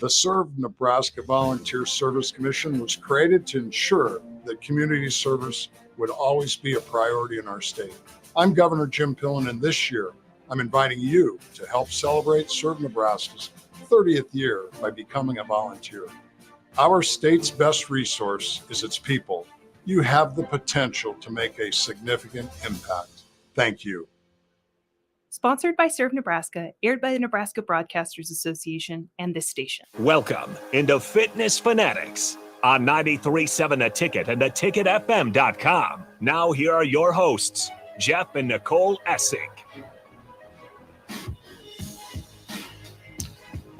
The Serve Nebraska Volunteer Service Commission was created to ensure that community service would always be a priority in our state. I'm Governor Jim Pillen, and this year, I'm inviting you to help celebrate Serve Nebraska's 30th year by becoming a volunteer. Our state's best resource is its people. You have the potential to make a significant impact. Thank you. Sponsored by Serve Nebraska, aired by the Nebraska Broadcasters Association and this station. Welcome into Fitness Fanatics on 93.7 The Ticket and theticketfm.com. Now here are your hosts, Jeff and Nicole Essig.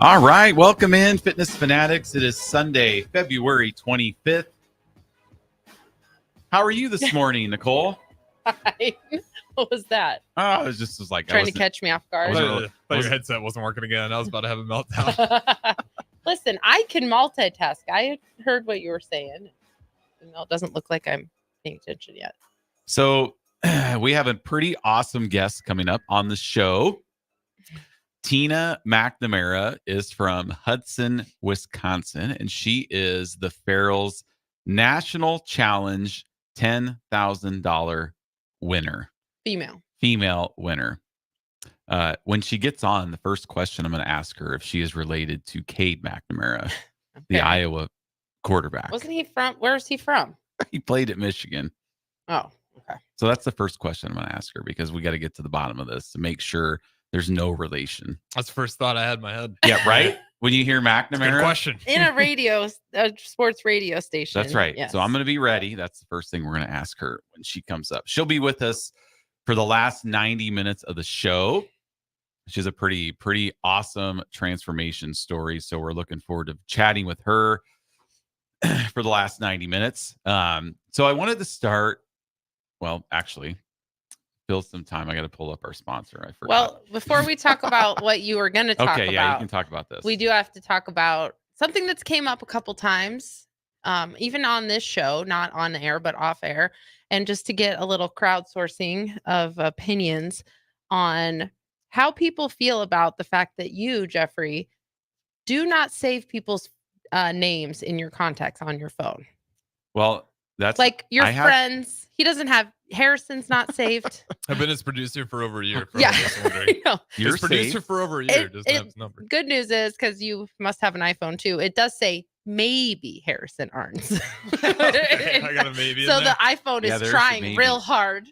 All right, welcome in Fitness Fanatics. It is Sunday, February 25th. How are you this morning, Nicole? Hi. What was that? Oh, it just was like trying to catch me off guard. I thought your headset wasn't working again. I was about to have a meltdown. Listen, I can multitask. I heard what you were saying. No, it doesn't look like I'm paying attention yet. So we have a pretty awesome guest coming up on the show. Tina McNamara is from Hudson, Wisconsin, and she is the Farrell's National Challenge $10,000 winner. Female winner. When she gets on, the first question I'm going to ask her if she is related to Cade McNamara, the Iowa quarterback. Wasn't he from? Where's he from? He played at Michigan. Oh, okay. So that's the first question I'm going to ask her because we got to get to the bottom of this to make sure there's no relation. That's the first thought I had in my head. Yeah, right? When you hear McNamara. Good question. In a sports radio station. That's right. Yes. So I'm going to be ready. That's the first thing we're going to ask her when she comes up. She'll be with us for the last 90 minutes of the show. She's a pretty awesome transformation story. So we're looking forward to chatting with her for the last 90 minutes. So I wanted to start, well, actually, fill some time. I got to pull up our sponsor. I forgot. Well, before we talk about what you were going to talk about. Okay, yeah, you can talk about this. We do have to talk about something that's came up a couple times, even on this show, not on air, but off air. And just to get a little crowdsourcing of opinions on how people feel about the fact that you, Jeffrey, do not save people's names in your contacts on your phone. Well, that's like your friends. He doesn't have Harrison's not saved. I've been his producer for over a year. Yeah. You're his producer for over a year. Doesn't have his number. Good news is, because you must have an iPhone too, it does say maybe Harrison Arns. Okay, I got a maybe. So in there. the iPhone is trying real hard.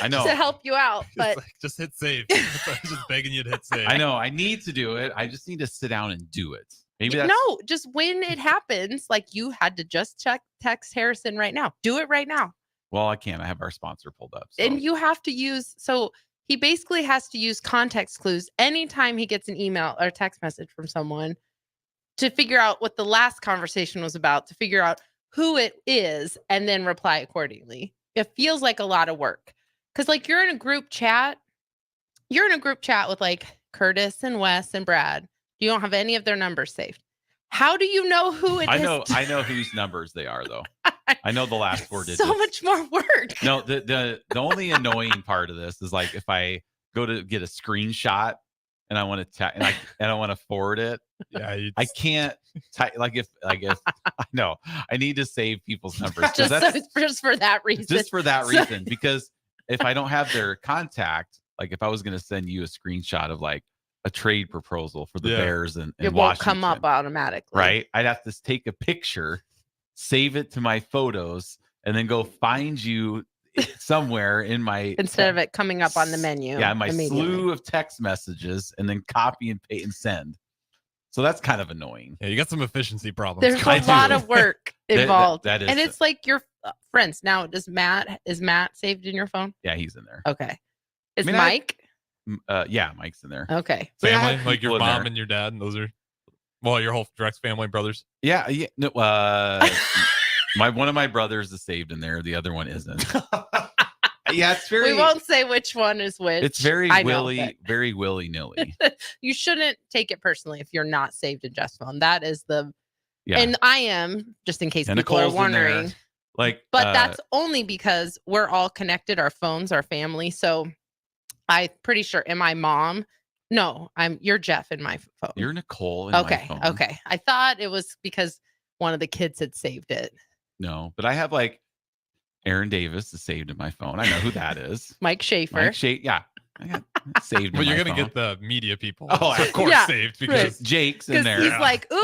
I know. To help you out, but just hit save. I'm just begging you to hit save. I know. I need to do it. I just need to sit down and do it. Maybe that's... No, just when it happens, like you had to just text Harrison right now. Do it right now. Well, I can't. I have our sponsor pulled up. So. And you have to use, so he basically has to use context clues anytime he gets an email or text message from someone to figure out what the last conversation was about, to figure out who it is, and then reply accordingly. It feels like a lot of work. Because like you're in a group chat with like Curtis and Wes and Brad. You don't have any of their numbers saved. How do you know who it is? I know whose numbers they are, though. I know the last four digits. So much more work. No, the only annoying part of this is like if I go to get a screenshot and I want to and I want to forward it. Yeah, I can't type if I know I need to save people's numbers just for that reason. Just for that reason, because if I don't have their contact, like if I was going to send you a screenshot of like a trade proposal for the Bears and it won't come up automatically, right? I'd have to take a picture, save it to my photos, and then go find you somewhere in my instead of it coming up on the menu. Yeah, my slew of text messages, and then copy and paste and send. So that's kind of annoying. Yeah, you got some efficiency problems. There's a lot of work involved. That is, and it's like your friends. Now, is Matt saved in your phone? Yeah, he's in there. Okay. Is Mike? Yeah, Mike's in there. Okay. Family, like your mom and your dad, and those are your whole direct family, brothers. Yeah. No, one of my brothers is saved in there. The other one isn't. Yeah, it's very. We won't say which one is which. It's very willy-nilly. You shouldn't take it personally if you're not saved in Jeff's phone. That is the. Yeah. And I am, just in case people Nicole's are wondering. But that's only because we're all connected. Our phones, our family. So I'm pretty sure. And my mom No, you're Jeff in my phone. You're Nicole in my okay. phone. Okay. I thought it was because one of the kids had saved it. No, but I have like Aaron Davis is saved in my phone. I know who that is. Mike Schaefer. Mike Schaefer. Yeah. I got saved in But you're my gonna phone. get the media people, Oh, of course, Yeah, saved right. because Jake's in Because there. he's like, ooh,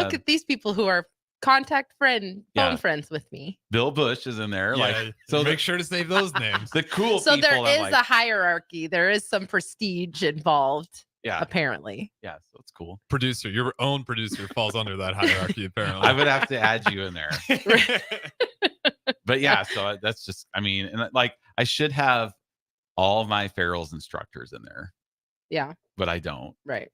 look at these people who are contact phone Yeah. friends with me. Bill Bush is in there. yeah, Like, so make sure to save those names. the cool So people. there I'm is like, a hierarchy. There is some prestige involved, yeah, apparently. yeah. So it's cool. Producer, your own producer falls under that hierarchy. Apparently, I would have to add you in there. But yeah, so that's just, I mean, and like I should have all my Farrell's instructors in there, Yeah, but I don't. right.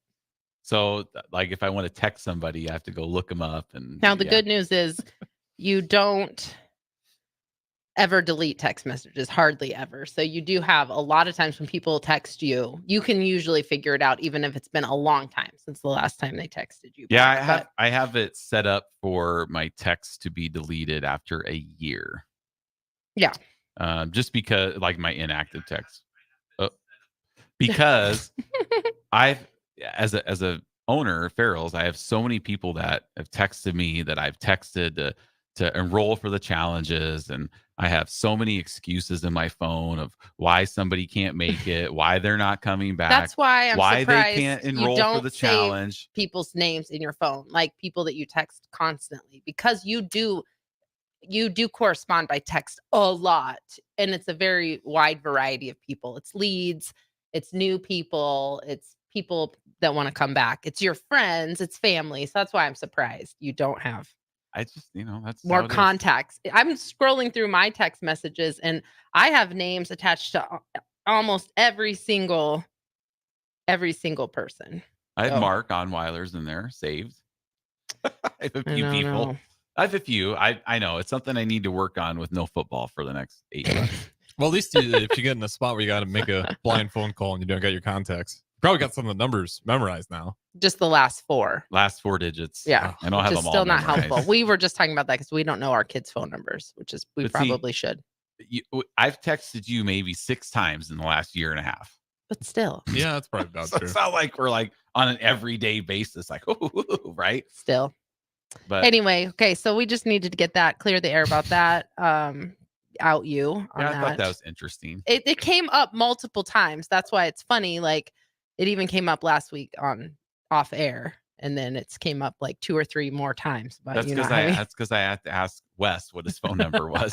So like if I want to text somebody, I have to go look them up. And Now, the yeah. good news is you don't ever delete text messages, hardly ever. So you do have a lot of times when people text you, you can usually figure it out, even if it's been a long time since the last time they texted you. Yeah, back. I have it set up for my text to be deleted after a year. Yeah. Just because like my inactive text. Because I've as a owner of Farrell's, I have so many people that have texted me that I've texted to enroll for the challenges, and I have so many excuses in my phone of why somebody can't make it, why they're not coming back, That's why I'm why surprised they can't you enroll don't for the save challenge. people's names in your phone, like people that you text constantly, because you do correspond by text a lot, and it's a very wide variety of people. It's leads, it's new people, it's people that want to come back, it's your friends, it's family. So that's why I'm surprised you don't have I just, that's how more it is. contacts. I'm scrolling through my text messages and I have names attached to almost every single person. I have So- Mark Onweiler's in there saved. I have a I few don't people. know. I have a few. I know it's something I need to work on with no football for the next 8 months. well, at least if you get in a spot where you got to make a blind phone call and you don't got your contacts, you probably got some of the numbers memorized now. Just the last four. Last 4 digits. Yeah, I don't which have is them all still not memorized. helpful. We were just talking about that because we don't know our kids' phone numbers, which is we But see, probably should. I've texted you maybe 6 times in the last year and a half. But still, Yeah, that's probably about So true. it's not like we're like on an everyday basis, like right. still. But Anyway, okay, so we just needed to get that clear the air about that. Out you on yeah, I that. thought that was interesting. It came up multiple times. That's why it's funny. Like it even came up last week on off air, and then it's came up like 2 or 3 more times. But That's you because know, that's because I had to ask Wes what his phone number was.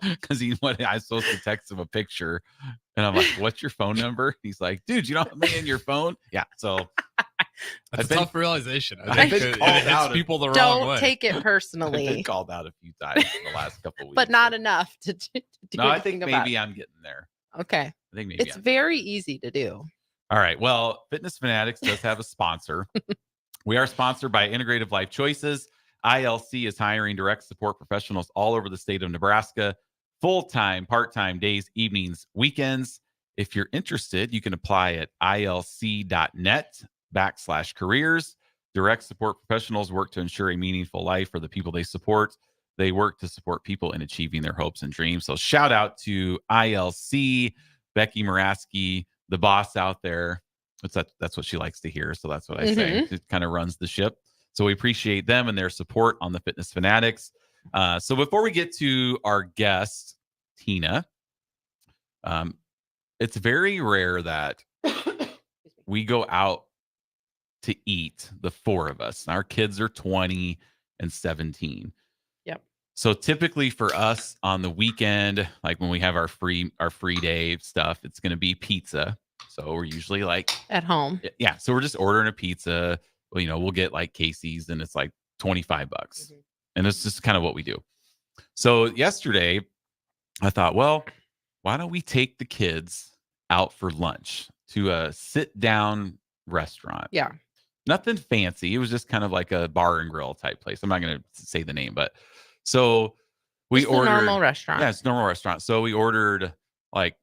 Because I was supposed to text him a picture, and I'm like, "What's your phone number?" He's like, "Dude, you don't have me in your phone." Yeah, so That's I've a been- tough realization. I I've think been it called hits out of- people the wrong don't way. take it I've been personally, called out a few times in the last couple weeks, but not so- enough to do No, I anything think about maybe it. I'm getting there. Okay, I think maybe it's I'm very easy to do. All right. Well, Fitness Fanatics does have a sponsor. We are sponsored by Integrative Life Choices. ILC is hiring direct support professionals all over the state of Nebraska, full-time, part-time, days, evenings, weekends. If you're interested, you can apply at ilc.net/careers. Direct support professionals work to ensure a meaningful life for the people they support. They work to support people in achieving their hopes and dreams. So shout out to ILC, Becky Muraski, the boss out there. That's what she likes to hear. So that's what I say. It kind of runs the ship. So we appreciate them and their support on the Fitness Fanatics. So before we get to our guest, Tina, it's very rare that we go out to eat, the 4 of us. Our kids are 20 and 17. Yep. So typically for us on the weekend, like when we have our free day stuff, it's going to be pizza. So we're usually like At home. yeah. So we're just ordering a pizza. Well, we'll get like Casey's and it's like $25. And it's just kind of what we do. So yesterday I thought, well, why don't we take the kids out for lunch to a sit down restaurant? Yeah. Nothing fancy. It was just kind of like a bar and grill type place. I'm not going to say the name, but so we Just a ordered normal restaurant. Yeah, it's a normal restaurant. So we ordered like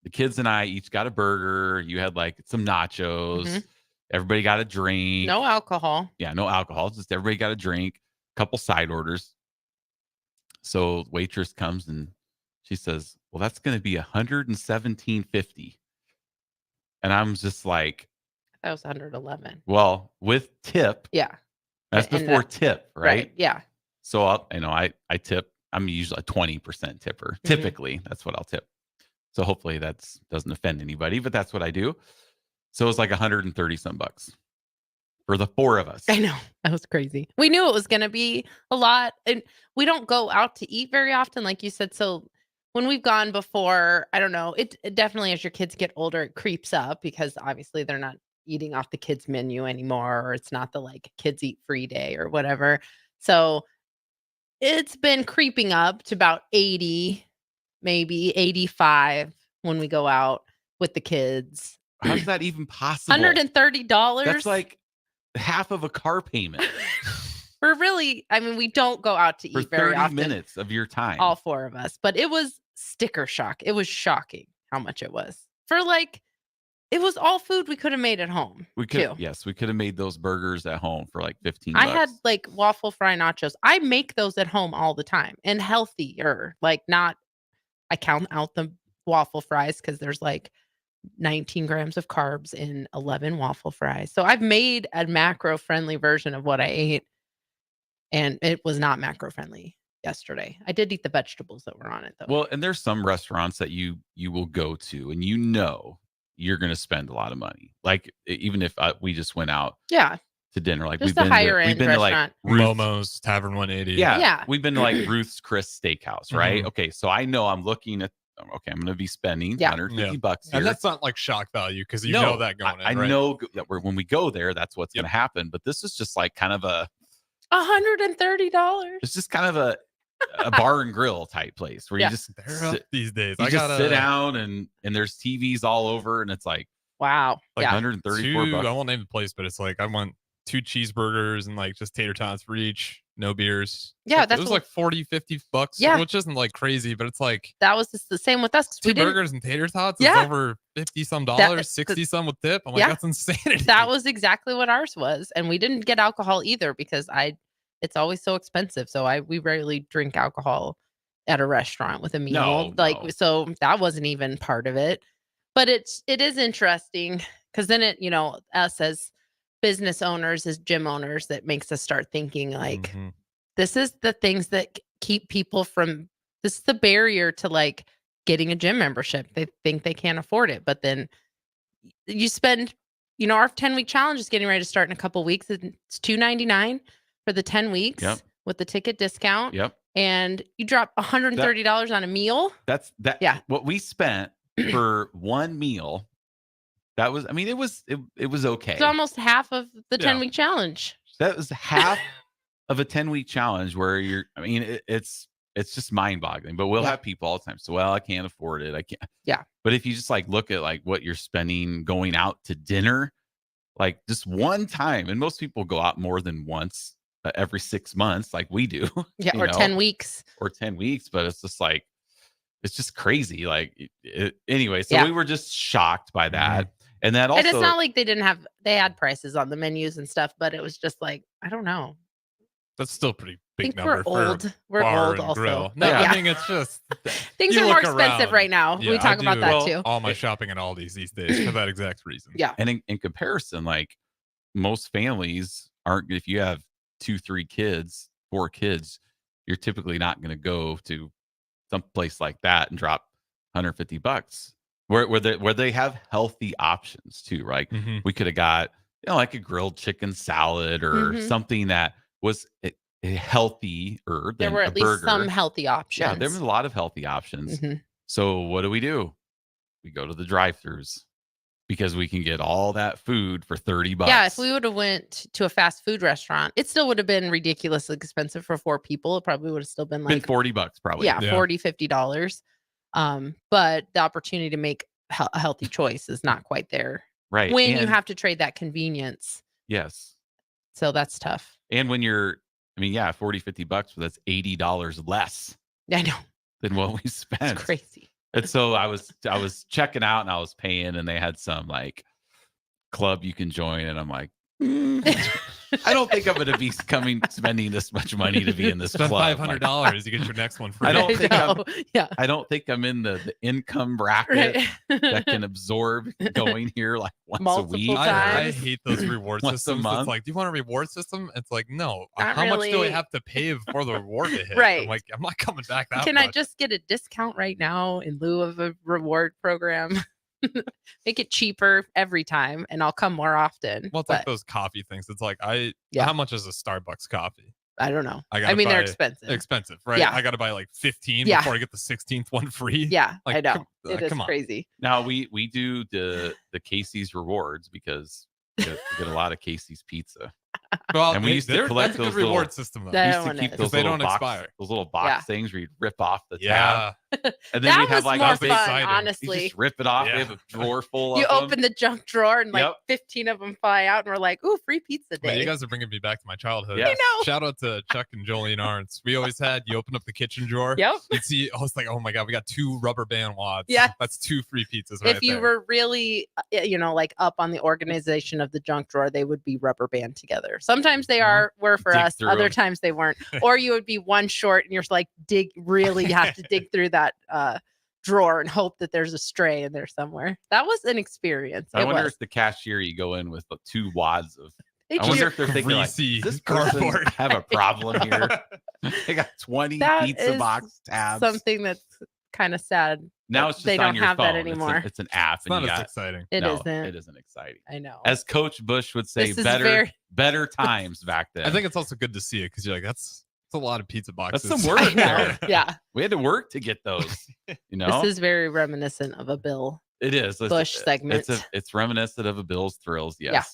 the kids and I each got a burger. You had like some nachos. Mhm. Everybody got a drink. No alcohol. Yeah, no alcohol. Just everybody got a drink, couple side orders. So waitress comes and she says, "Well, that's going to be $117.50." And I'm just like, That was 111. well, with tip, Yeah. that's And before tip, right? Yeah. So I tip. I'm usually a 20% tipper. Mhm. Typically, that's what I'll tip. So hopefully doesn't offend anybody, but that's what I do. So it's like 130 some bucks for the 4 of us. I know. That was crazy. We knew it was going to be a lot. And we don't go out to eat very often, like you said. So when we've gone before, I don't know, it definitely, as your kids get older, it creeps up because obviously they're not eating off the kids' menu anymore, or it's not the like kids eat free day or whatever. So it's been creeping up to about 80, maybe 85 when we go out with the kids. How's that even possible? $130. That's like half of a car payment We're really, I mean, we don't go out to for eat very 30 often. minutes of your time. All 4 of us, but it was sticker shock. It was shocking how much it was for like, it was all food we could have made at home. We could have made those burgers at home for like 15 I bucks. had like waffle fry nachos. I make those at home all the time and healthier, like not, I count out the waffle fries because there's like 19 grams of carbs in 11 waffle fries. So I've made a macro friendly version of what I ate, and it was not macro friendly yesterday. I did eat the vegetables that were on it though. Well, and there's some restaurants that you will go to and you're going to spend a lot of money. Like even if we just went out Yeah. to dinner, like Just a higher end we've been to like restaurant. Ruth's, Momo's Tavern 180. Yeah. we've been to like Ruth's Chris Steakhouse, right? Mhm. Okay, so I know I'm looking at I'm going to be spending Yeah. 150 bucks here. And that's not like shock value because you No, know that going in. I right? know that when we go there, that's what's going to happen. But this is just like kind of $130. it's just kind of a bar and grill type place where Yeah. you just They're up sit, these days. you I just gotta sit down and there's TVs all over and it's like Wow. Yeah. 134 I bucks. won't name the place, but it's like I want 2 cheeseburgers and like just tater tots for each, no beers. Yeah, It that's was what- like 40, 50 bucks. Yeah. Which isn't like crazy, but it's like That was just the same with us. 'Cause 2 we didn't, burgers and tater tots Yeah. is over 50 some dollars, 60 some with tip. I'm like, Yeah. that's insanity. that was exactly what ours was. And we didn't get alcohol either because it's always so expensive. So we rarely drink alcohol at a restaurant with a meal. No. So that wasn't even part of it. But it is interesting because then us as business owners, as gym owners, that makes us start thinking like, Mhm. this is the things that keep people from, this is the barrier to like getting a gym membership. They think they can't afford it, but then you spend, our 10-week challenge is getting ready to start in a couple weeks. It's $299 for the 10 weeks Yep. with the ticket discount. Yep. And you drop $130 on a meal. That's that. Yeah. What we spent for one meal. That was, it was okay. It's almost half of the Yeah. 10-week challenge. That was half of a 10-week challenge where it's just mind boggling, but we'll Yeah. have people all the time. So, well, I can't afford it. I can't. Yeah. But if you just like look at like what you're spending going out to dinner, like just one time, and most people go out more than once every 6 months, like we do. Yeah. you Or know, 10 weeks. or 10 weeks, but it's just like, it's just crazy. Like anyway, so Yeah. we were just shocked by that. And that also, And it's not like they had prices on the menus and stuff, but it was just like, I don't know. That's still a pretty I big think number. we're old. We're bar old and also. grill. But No, yeah. I mean it's just Things you are more look expensive around. right now. Yeah, We I talk about do that too. all my shopping at Aldi's these days for that exact reason. Yeah. and in comparison, like most families aren't, if you have 2, 3 kids, 4 kids, you're typically not going to go to some place like that and drop $150 where they have healthy options too, right? Mhm. We could have got, like a grilled chicken salad or Mhm. something that was healthier than There were a at least burger. some healthy options. Yeah, there was a lot of healthy options. Mhm. So what do? We go to the drive-thrus because we can get all that food for $30. Yeah, if we would have went to a fast food restaurant, it still would have been ridiculously expensive for 4 people. It probably would have still been been like $40 probably. yeah, Yeah. $40, $50. But the opportunity to make a healthy choice is not quite there Right. when you And- have to trade that convenience. yes. So that's tough. And when you're, $40, $50, but that's $80 less I know. than what we spent. It's crazy. And so I was checking out and I was paying, and they had some like club you can join, and I'm like, I don't think I'm going to be spending this much money to be in this Spend club. $500, you get your next one free. I don't think I'm- Yeah. I don't think I'm in the income bracket Right. that can absorb going here like once Multiple a week. I times. hate those reward Once a systems. month. It's like, do you want a reward system? It's like, no. Not How much do I really. have to pay for the reward to hit? Right. I'm like, I'm not coming back that Can much. I just get a discount right now in lieu of a reward program? Make it cheaper every time, and I'll come more often. Well, it's But like those coffee things. It's like, Yeah. how much is a Starbucks coffee? I don't know. I I gotta mean, they're buy- expensive. Expensive, right? Yeah. I got to buy like 15 Yeah. before I get the 16th one free. Yeah, Like, I know. come- It is come on. crazy. Now we do the Casey's rewards because we get a lot of Casey's pizza. Well, And we used to collect that's a good those little- reward system, though. That We used to one keep is. those They little don't box, expire. those little box Yeah. things where you'd rip off the tab, Yeah. and then That we'd have was like more a big. fun, exciting. You honestly. just rip it off. Yeah. We have a drawer full You of them. open the junk drawer and like Yep. 15 of them fly out, and we're like, "Ooh, free pizza Man, day!" you guys are bringing me back to my childhood. Yes. know. Shout out to Chuck and Jolene Arntz. We always had, you open up the kitchen drawer. Yep. You'd see, I was like, oh my God, we got 2 rubber band wads. Yes. That's 2 free pizzas right If you there. were really, like up on the organization of the junk drawer, they would be rubber band together. Sometimes they were for Dig us. through Other 'em. times they weren't. Or you would be one short, and you're like you have to dig through that drawer and hope that there's a stray in there somewhere. That was an experience. I It wonder was. if the cashier you go in with the 2 wads of. They I wonder cheer- if they're thinking like, Greasy does this person cardboard. have a problem here? They got 20 That pizza is box tabs. something that's kind of sad. Now that it's just they on don't your have that phone. anymore. It's an app, It's and not you as got. exciting. It No, isn't. it isn't exciting. I know. As Coach Bush would say, This is better better times back then. I think it's also good to see it because you're like, that's a lot of pizza boxes. That's some I work know. there. Yeah. We had to work to get those. You know, This is very reminiscent of a Bill it is Bush segment. It's reminiscent of a Bill's Thrills. Yes.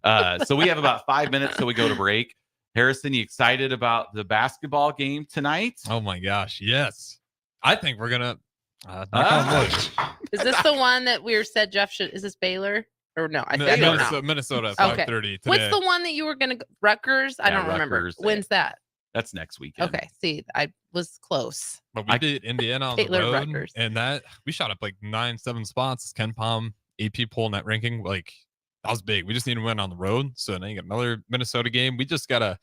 Yeah. So we have about 5 minutes till we go to break. Harrison, you excited about the basketball game tonight? Oh my gosh, yes. I think we're gonna. knock on Ah. wood. Is this the one that we said Jeff should? Is this Baylor or no? I don't know. Minnesota at Okay. 5:30 today. What's the one that you were gonna go? Rutgers? I Yeah, don't remember. Rutgers, When's that? That's next weekend. Okay. See, I was close. But we beat Indiana on the Baylor, road, Rutgers. and that we shot up like 9-7 spots. Ken Palm, AP poll net ranking, like that was big. We just need to win on the road. So now you got another Minnesota game. We just gotta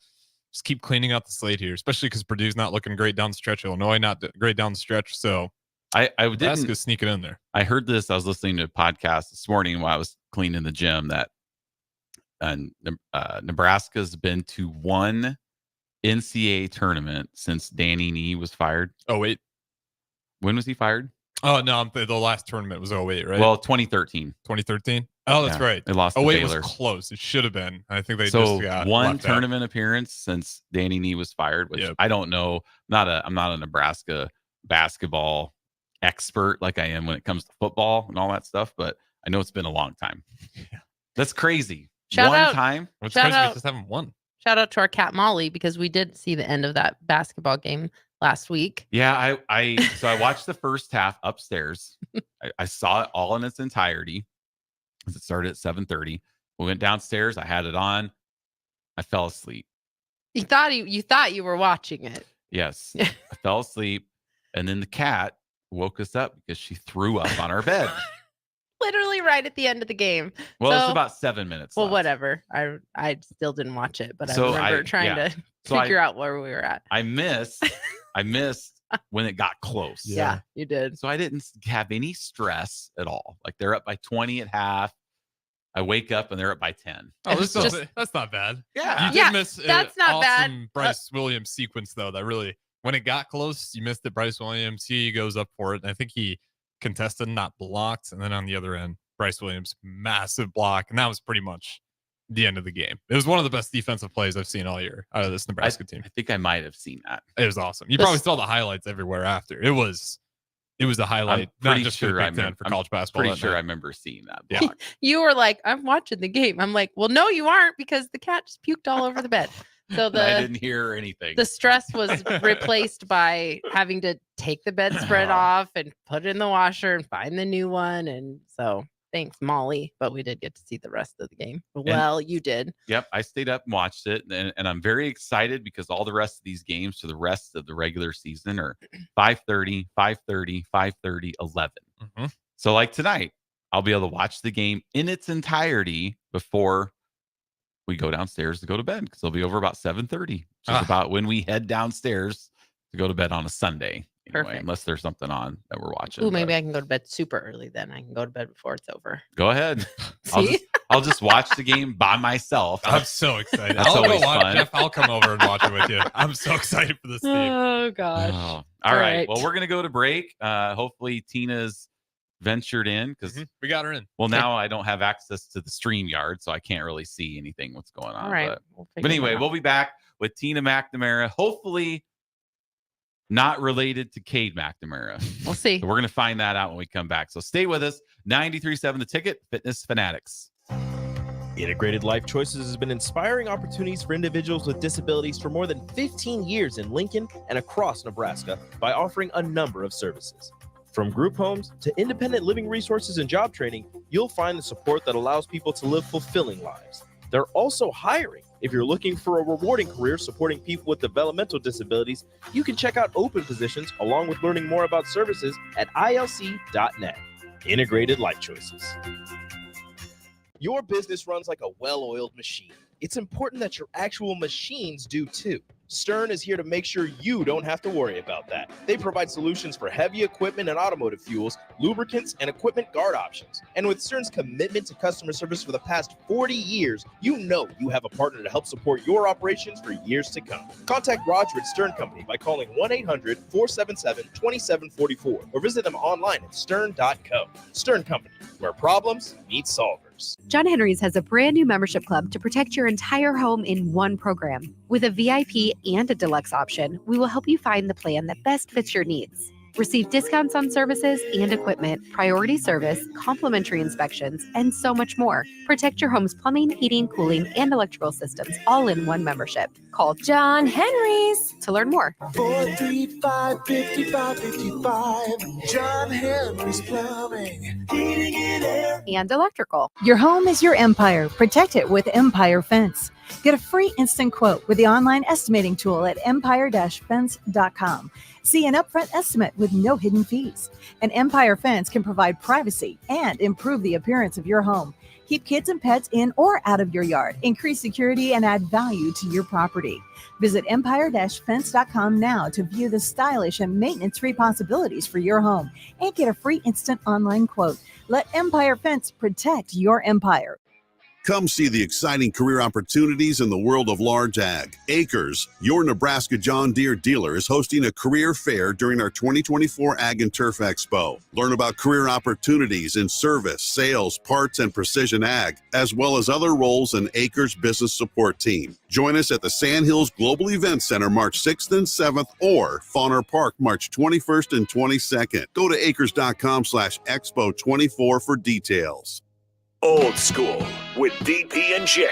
keep cleaning out the slate here, especially because Purdue's not looking great down the stretch. Illinois not great down the stretch. So I didn't. Nebraska's sneaking in there. I heard this. I was listening to a podcast this morning while I was cleaning the gym that Nebraska's been to one NCAA tournament since Danny Nee was fired. Oh wait. When was he fired? Oh no, the last tournament was 08, right? Well, 2013. 2013. Oh, that's Yeah, right. They lost Oh to wait, it Baylor. was close. It should have been. I think they So just got one left out. tournament appearance since Danny Nee was fired, which Yep. I don't know. I'm not a Nebraska basketball expert like I am when it comes to football and all that stuff, but I know it's been a long time. That's crazy. Shout one out- time. What's Shout crazy, we out- just haven't won. Shout out to our cat Molly because we did see the end of that basketball game last week. Yeah, so I watched the first half upstairs. I saw it all in its entirety. It started at 7:30. We went downstairs. I had it on. I fell asleep. You thought you were watching it. Yes, I fell asleep, and then the cat woke us up because she threw up on our bed. Literally right at the end of the game. Well, it's So- about 7 minutes. Well, left. whatever. I still didn't watch it, but So I remember I- trying yeah. to So figure out where we were at. I missed when it got close. Yeah, you did. So I didn't have any stress at all. Like they're up by 20 at half. I wake up and they're up by 10. Oh, It's that's not bad. Yeah. You did Yeah, miss that's not bad. awesome Bryce Williams sequence though. That really, when it got close, you missed it. Bryce Williams, he goes up for it, and I think he contested, not blocked. And then on the other end, Bryce Williams, massive block, and that was pretty much the end of the game. It was one of the best defensive plays I've seen all year out of this Nebraska team. I think I might have seen that. It was awesome. You This- probably saw the highlights everywhere after. It was a highlight, not pretty just sure for I the Big Ten, remember- for I'm college basketball. Pretty that sure I night. remember seeing that Yeah. block. You were like, I'm watching the game. I'm like, well, no, you aren't because the cat just puked all over the bed. So And I the didn't hear anything. the stress was replaced by having to take the bedspread off and put it in the washer and find the new one. And so thanks, Molly. But we did get to see the rest of the game. Well, you did. Yep, I stayed up and watched it, and I'm very excited because all the rest of these games for the rest of the regular season are 5:30, 5:30, 5:30, 11. Mhm. So like tonight, I'll be able to watch the game in its entirety before we go downstairs to go to bed because it'll be over about 7:30, which is about when we head downstairs to go to bed on a Sunday. Anyway, Perfect. unless there's something on that we're watching. Ooh, maybe but I can go to bed super early then. I can go to bed before it's over. go ahead. See? I'll just watch the game by myself. I'm so excited. That's I'll go always watch, fun. Jeff, I'll come over and watch it with you. I'm so excited for this team. Oh gosh. Oh, all All right. right. Well, we're gonna go to break. Hopefully Tina's ventured in because We got her in. well, now I don't have access to the StreamYard, so I can't really see anything what's going on. All right. But, We'll but figure anyway, that out. we'll be back with Tina McNamara. Hopefully not related to Cade McNamara. We'll see. So we're gonna find that out when we come back. So stay with us. 93.7 The Ticket, Fitness Fanatics. Integrated Life Choices has been inspiring opportunities for individuals with disabilities for more than 15 years in Lincoln and across Nebraska by offering a number of services. From group homes to independent living resources and job training, you'll find the support that allows people to live fulfilling lives. They're also hiring. If you're looking for a rewarding career supporting people with developmental disabilities, you can check out open positions along with learning more about services at ilc.net. Integrated Life Choices. Your business runs like a well-oiled machine. It's important that your actual machines do too. Stern is here to make sure you don't have to worry about that. They provide solutions for heavy equipment and automotive fuels, lubricants, and equipment guard options. And with Stern's commitment to customer service for the past 40 years, you know you have a partner to help support your operations for years to come. Contact Roger at Stern Company by calling 1-800-477-2744 or visit them online at stern.co. Stern Company, where problems meet solvers. John Henry's has a brand new membership club to protect your entire home in one program. With a VIP and a deluxe option, we will help you find the plan that best fits your needs. Receive discounts on services and equipment, priority service, complimentary inspections, and so much more. Protect your home's plumbing, heating, cooling, and electrical systems all in one membership. Call John Henry's to learn more. 435-5555. John Henry's Plumbing, Heating and Air. And electrical. Your home is your empire. Protect it with Empire Fence. Get a free instant quote with the online estimating tool at empire-fence.com. See an upfront estimate with no hidden fees. An Empire Fence can provide privacy and improve the appearance of your home. Keep kids and pets in or out of your yard. Increase security and add value to your property. Visit empire-fence.com now to view the stylish and maintenance-free possibilities for your home and get a free instant online quote. Let Empire Fence protect your empire. Come see the exciting career opportunities in the world of large ag. Acres, your Nebraska John Deere dealer, is hosting a career fair during our 2024 Ag and Turf Expo. Learn about career opportunities in service, sales, parts, and precision ag, as well as other roles in Acres business support team. Join us at the Sandhills Global Event Center March 6th and 7th or Fauner Park March 21st and 22nd. Go to acres.com/expo24 for details. Old School with DP and J.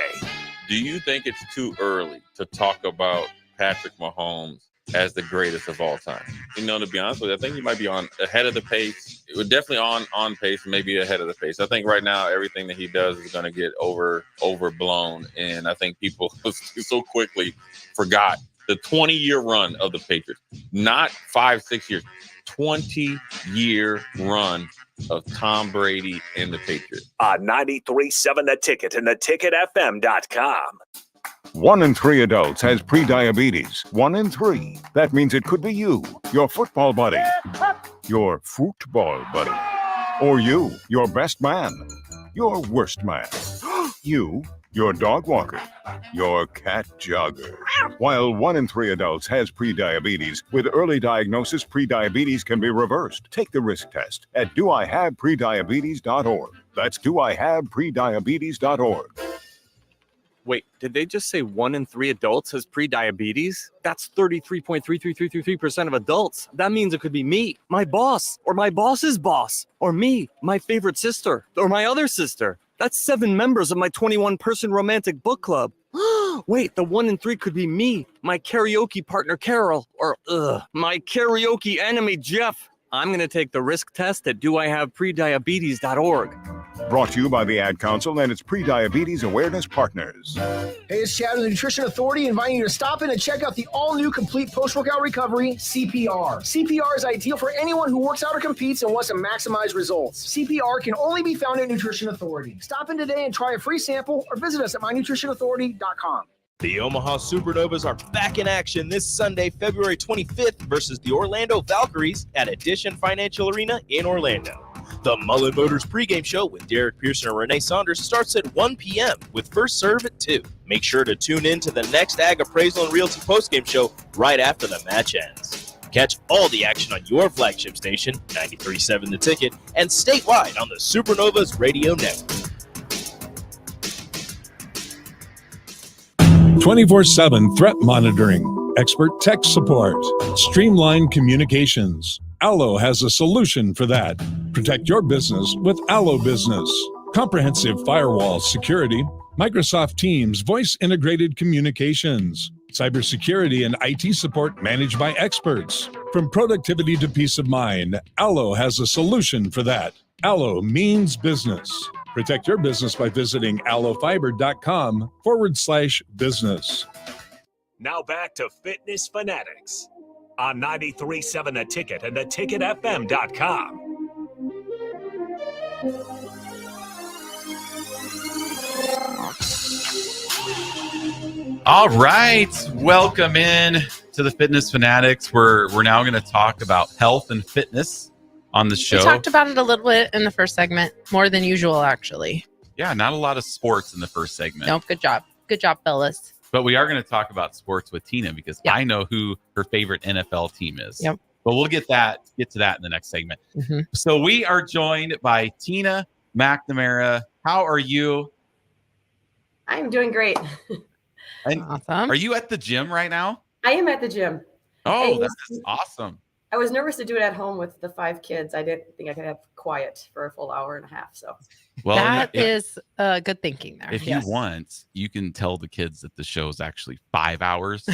Do you think it's too early to talk about Patrick Mahomes as the greatest of all time? You know, to be honest with you, I think he might be on ahead of the pace. It was definitely on pace, maybe ahead of the pace. I think right now everything that he does is going to get overblown, and I think people so quickly forgot the 20-year run of the Patriots. Not 5-6 years, 20-year run of Tom Brady and the Patriots. On 93.7 The Ticket and theticketfm.com. 1 in 3 adults has prediabetes. 1 in 3. That means it could be you, your football buddy, your football buddy, or you, your best man, your worst man, you, your dog walker, your cat jogger. While 1 in 3 adults has prediabetes, with early diagnosis, prediabetes can be reversed. Take the risk test at doihaveprediabetes.org. That's doihaveprediabetes.org. Wait, did they just say 1 in 3 adults has prediabetes? That's 33.33333% of adults. That means it could be me, my boss, or my boss's boss, or me, my favorite sister, or my other sister. That's 7 members of my 21-person romantic book club. Wait, the 1 in 3 could be me, my karaoke partner Carol, or my karaoke enemy Jeff. I'm going to take the risk test at doihaveprediabetes.org. Brought to you by the Ad Council and its pre-diabetes awareness partners. Hey, it's Chad with the Nutrition Authority, inviting you to stop in and check out the all-new complete post-workout recovery, CPR. CPR is ideal for anyone who works out or competes and wants to maximize results. CPR can only be found at Nutrition Authority. Stop in today and try a free sample or visit us at mynutritionauthority.com. The Omaha Supernovas are back in action this Sunday, February 25th versus the Orlando Valkyries at Addition Financial Arena in Orlando. The Mullen Motors pregame show with Derek Pearson and Renee Saunders starts at 1 p.m. with first serve at 2. Make sure to tune in to the next Ag Appraisal and Realty postgame show right after the match ends. Catch all the action on your flagship station, 93.7 The Ticket, and statewide on the Supernovas Radio Network. 24/7 threat monitoring, expert tech support, streamlined communications. Allo has a solution for that. Protect your business with Allo Business. Comprehensive firewall security, Microsoft Teams voice integrated communications, cybersecurity and IT support managed by experts. From productivity to peace of mind, Allo has a solution for that. Allo means business. Protect your business by visiting allofiber.com/business. Now back to Fitness Fanatics on 93.7 The Ticket and theticketfm.com. All right, welcome in to the Fitness Fanatics. We're now going to talk about health and fitness on the show. We talked about it a little bit in the first segment, more than usual, actually. Yeah, not a lot of sports in the first segment. Nope, good job. Good job, fellas. But we are going to talk about sports with Tina because I know who her favorite NFL team is. Yep. But we'll get to that in the next segment. Mm-hmm. So we are joined by Tina McNamara. How are you? I'm doing great. And awesome. Are you at the gym right now? I am at the gym. Oh, that's awesome. I was nervous to do it at home with the 5 kids. I didn't think I could have quiet for a full hour and a half. So well, that is good thinking there. If you want, you can tell the kids that the show is actually 5 hours.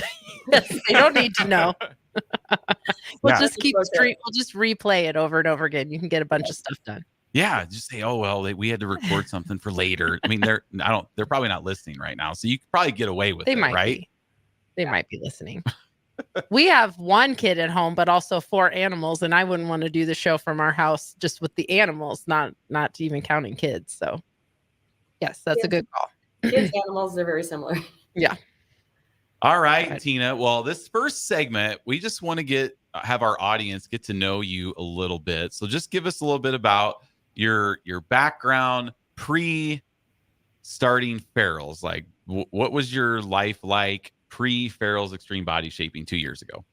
Yes, they don't need to know. We'll just replay it over and over again. You can get a bunch of stuff done. Yeah, just say, oh well, we had to record something for later. I mean, they're probably not listening right now, so you could probably get away with it, right? They might be listening. We have 1 kid at home, but also 4 animals, and I wouldn't want to do the show from our house just with the animals, not even counting kids. So, yes, that's a good call. Kids, animals, they're very similar. Yeah. All right, Tina. Well, this first segment, we just want to have our audience get to know you a little bit. So, just give us a little bit about your background pre-starting Farrell's. Like, what was your life like pre-Farrell's Extreme Body Shaping 2 years ago?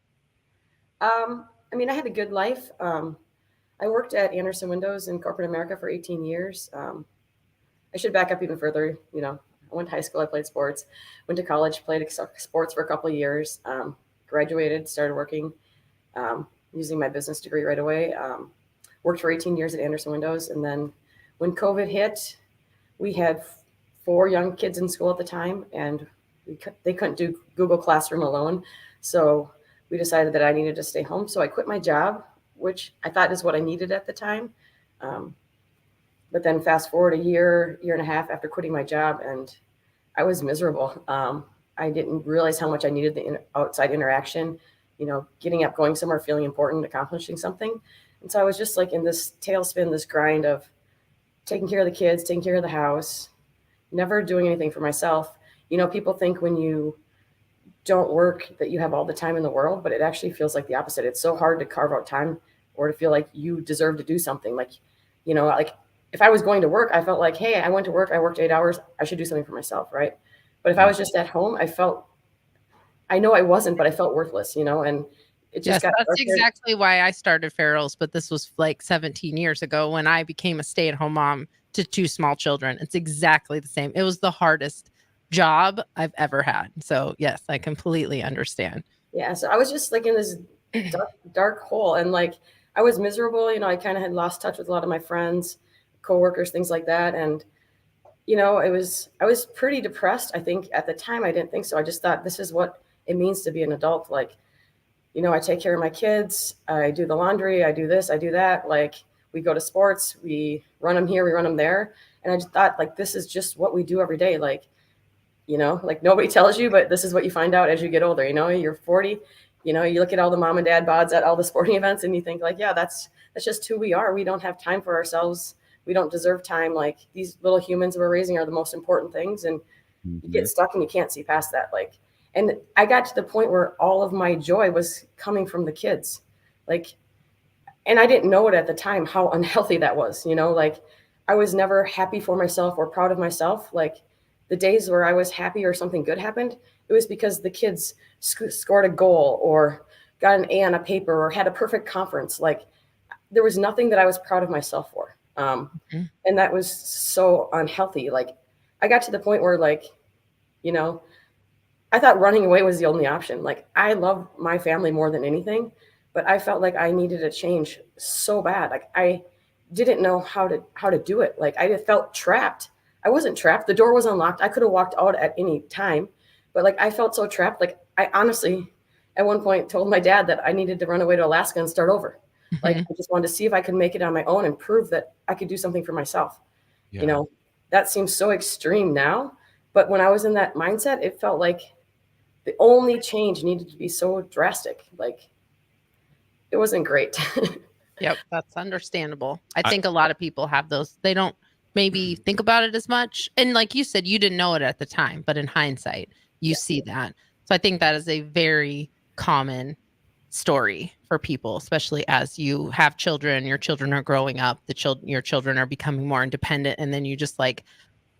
I mean, I had a good life. I worked at Anderson Windows in corporate America for 18 years. I should back up even further. You know, I went to high school, I played sports, went to college, played sports for a couple of years, graduated, started working, using my business degree right away. Worked for 18 years at Anderson Windows. And then when COVID hit, we had 4 young kids in school at the time, and they couldn't do Google Classroom alone. So we decided that I needed to stay home. So I quit my job, which I thought is what I needed at the time. But then fast forward a year and a half after quitting my job, and I was miserable. I didn't realize how much I needed the outside interaction, getting up, going somewhere, feeling important, accomplishing something. And so I was just like in this tailspin, this grind of taking care of the kids, taking care of the house, never doing anything for myself. People think when you don't work that you have all the time in the world, but it actually feels like the opposite. It's so hard to carve out time or to feel like you deserve to do something. Like if I was going to work, I felt like, hey, I went to work, I worked 8 hours, I should do something for myself, right? But if I was just at home, I know I wasn't, but I felt worthless, and it just got that's exactly why I started Farrell's, but this was like 17 years ago when I became a stay-at-home mom to 2 small children. It's exactly the same. It was the hardest job I've ever had. So yes, I completely understand. Yeah. So I was just like in this dark hole, and like I was miserable. I kind of had lost touch with a lot of my friends, coworkers, things like that. And, I was pretty depressed. I think at the time I didn't think so. I just thought this is what it means to be an adult. Like, I take care of my kids. I do the laundry. I do this. I do that. Like we go to sports. We run them here. We run them there. And I just thought, like, this is just what we do every day. Like, you know, like nobody tells you, but this is what you find out as you get older. You know, you're 40, you know, you look at all the mom and dad bods at all the sporting events and you think like, yeah, that's just who we are. We don't have time for ourselves. We don't deserve time. Like, these little humans we're raising are the most important things. And you get stuck and you can't see past that. Like, and I got to the point where all of my joy was coming from the kids. Like, and I didn't know it at the time, how unhealthy that was, you know, like I was never happy for myself or proud of myself. Like, the days where I was happy or something good happened, it was because the kids scored a goal or got an A on a paper or had a perfect conference. Like, there was nothing that I was proud of myself for. And that was so unhealthy. Like, I got to the point where, like, you know, I thought running away was the only option. Like, I love my family more than anything, but I felt like I needed a change so bad. Like, I didn't know how to do it. Like, I felt trapped. I wasn't trapped. The door was unlocked. I could have walked out at any time, but like, I felt so trapped. Like, I honestly, at one point told my dad that I needed to run away to Alaska and start over. Like, I just wanted to see if I could make it on my own and prove that I could do something for myself. Yeah. You know, that seems so extreme now, but when I was in that mindset, it felt like the only change needed to be so drastic. Like, it wasn't great. Yep, that's understandable. I think a lot of people have those. They don't maybe think about it as much. And like you said, you didn't know it at the time, but in hindsight, you see that. So I think that is a very common story for people, especially as you have children, your children are growing up, your children are becoming more independent. And then you just like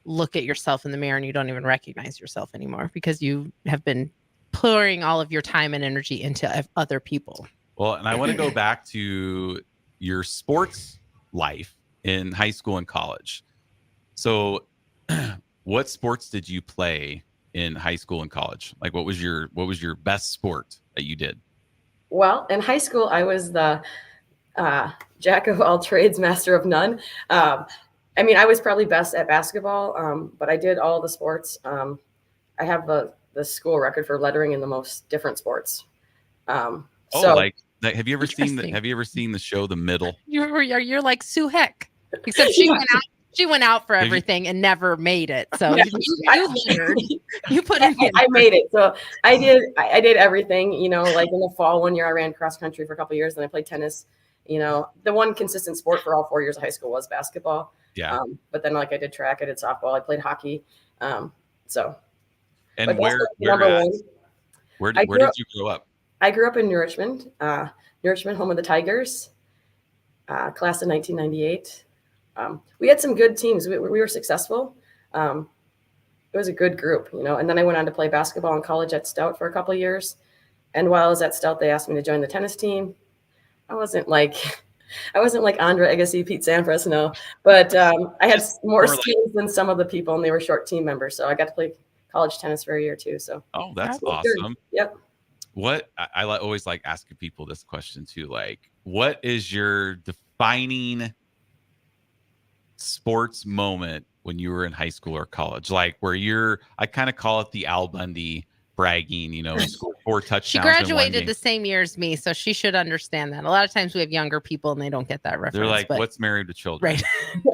look at yourself in the mirror and you don't even recognize yourself anymore because you have been pouring all of your time and energy into other people. Well, and I want to go back to your sports life in high school and college. So what sports did you play in high school and college? Like, what was your best sport that you did? Well, in high school, I was the jack of all trades, master of none. I mean, I was probably best at basketball, but I did all the sports. I have the school record for lettering in the most different sports. Have you ever seen the show The Middle? You're like Sue Heck, except she went out for everything and never made it. So you put in. I made it. So I did everything. You know, like in the fall, 1 year I ran cross country for a couple of years, then I played tennis. You know, the one consistent sport for all 4 years of high school was basketball. Yeah. But then, like, I did track, I did softball, I played hockey. And where did you grow up? I grew up in New Richmond, home of the Tigers, class of 1998. We had some good teams. We were successful. It was a good group, you know. And then I went on to play basketball in college at Stout for a couple of years. And while I was at Stout, they asked me to join the tennis team. I wasn't like Andre Agassi, Pete Sampras, no. But I had more skills than some of the people, and they were short team members. So I got to play college tennis for a year too. So that's awesome. Yep. What I always like asking people this question too, like, what is your defining sports moment when you were in high school or college? Like, where I kind of call it the Al Bundy bragging, you know, scored 4 touchdowns. She graduated the same year as me, so she should understand that. A lot of times we have younger people and they don't get that reference. They're like, what's Married with Children? Right.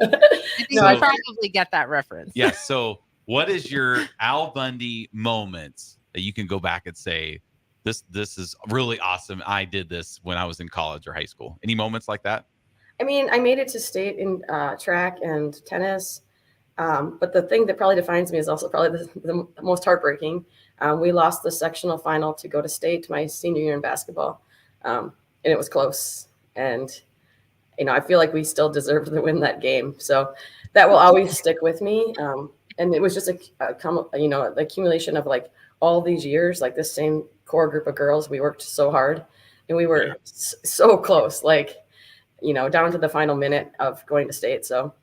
I think I probably get that reference. Yeah. So what is your Al Bundy moment that you can go back and say, this is really awesome. I did this when I was in college or high school. Any moments like that? I mean, I made it to state in track and tennis. But the thing that probably defines me is also probably the most heartbreaking. We lost the sectional final to go to state my senior year in basketball. And it was close. And, you know, I feel like we still deserved to win that game. So that will always stick with me. And it was just the accumulation of like all these years, like this same core group of girls. We worked so hard and we were so close, like, you know, down to the final minute of going to state. So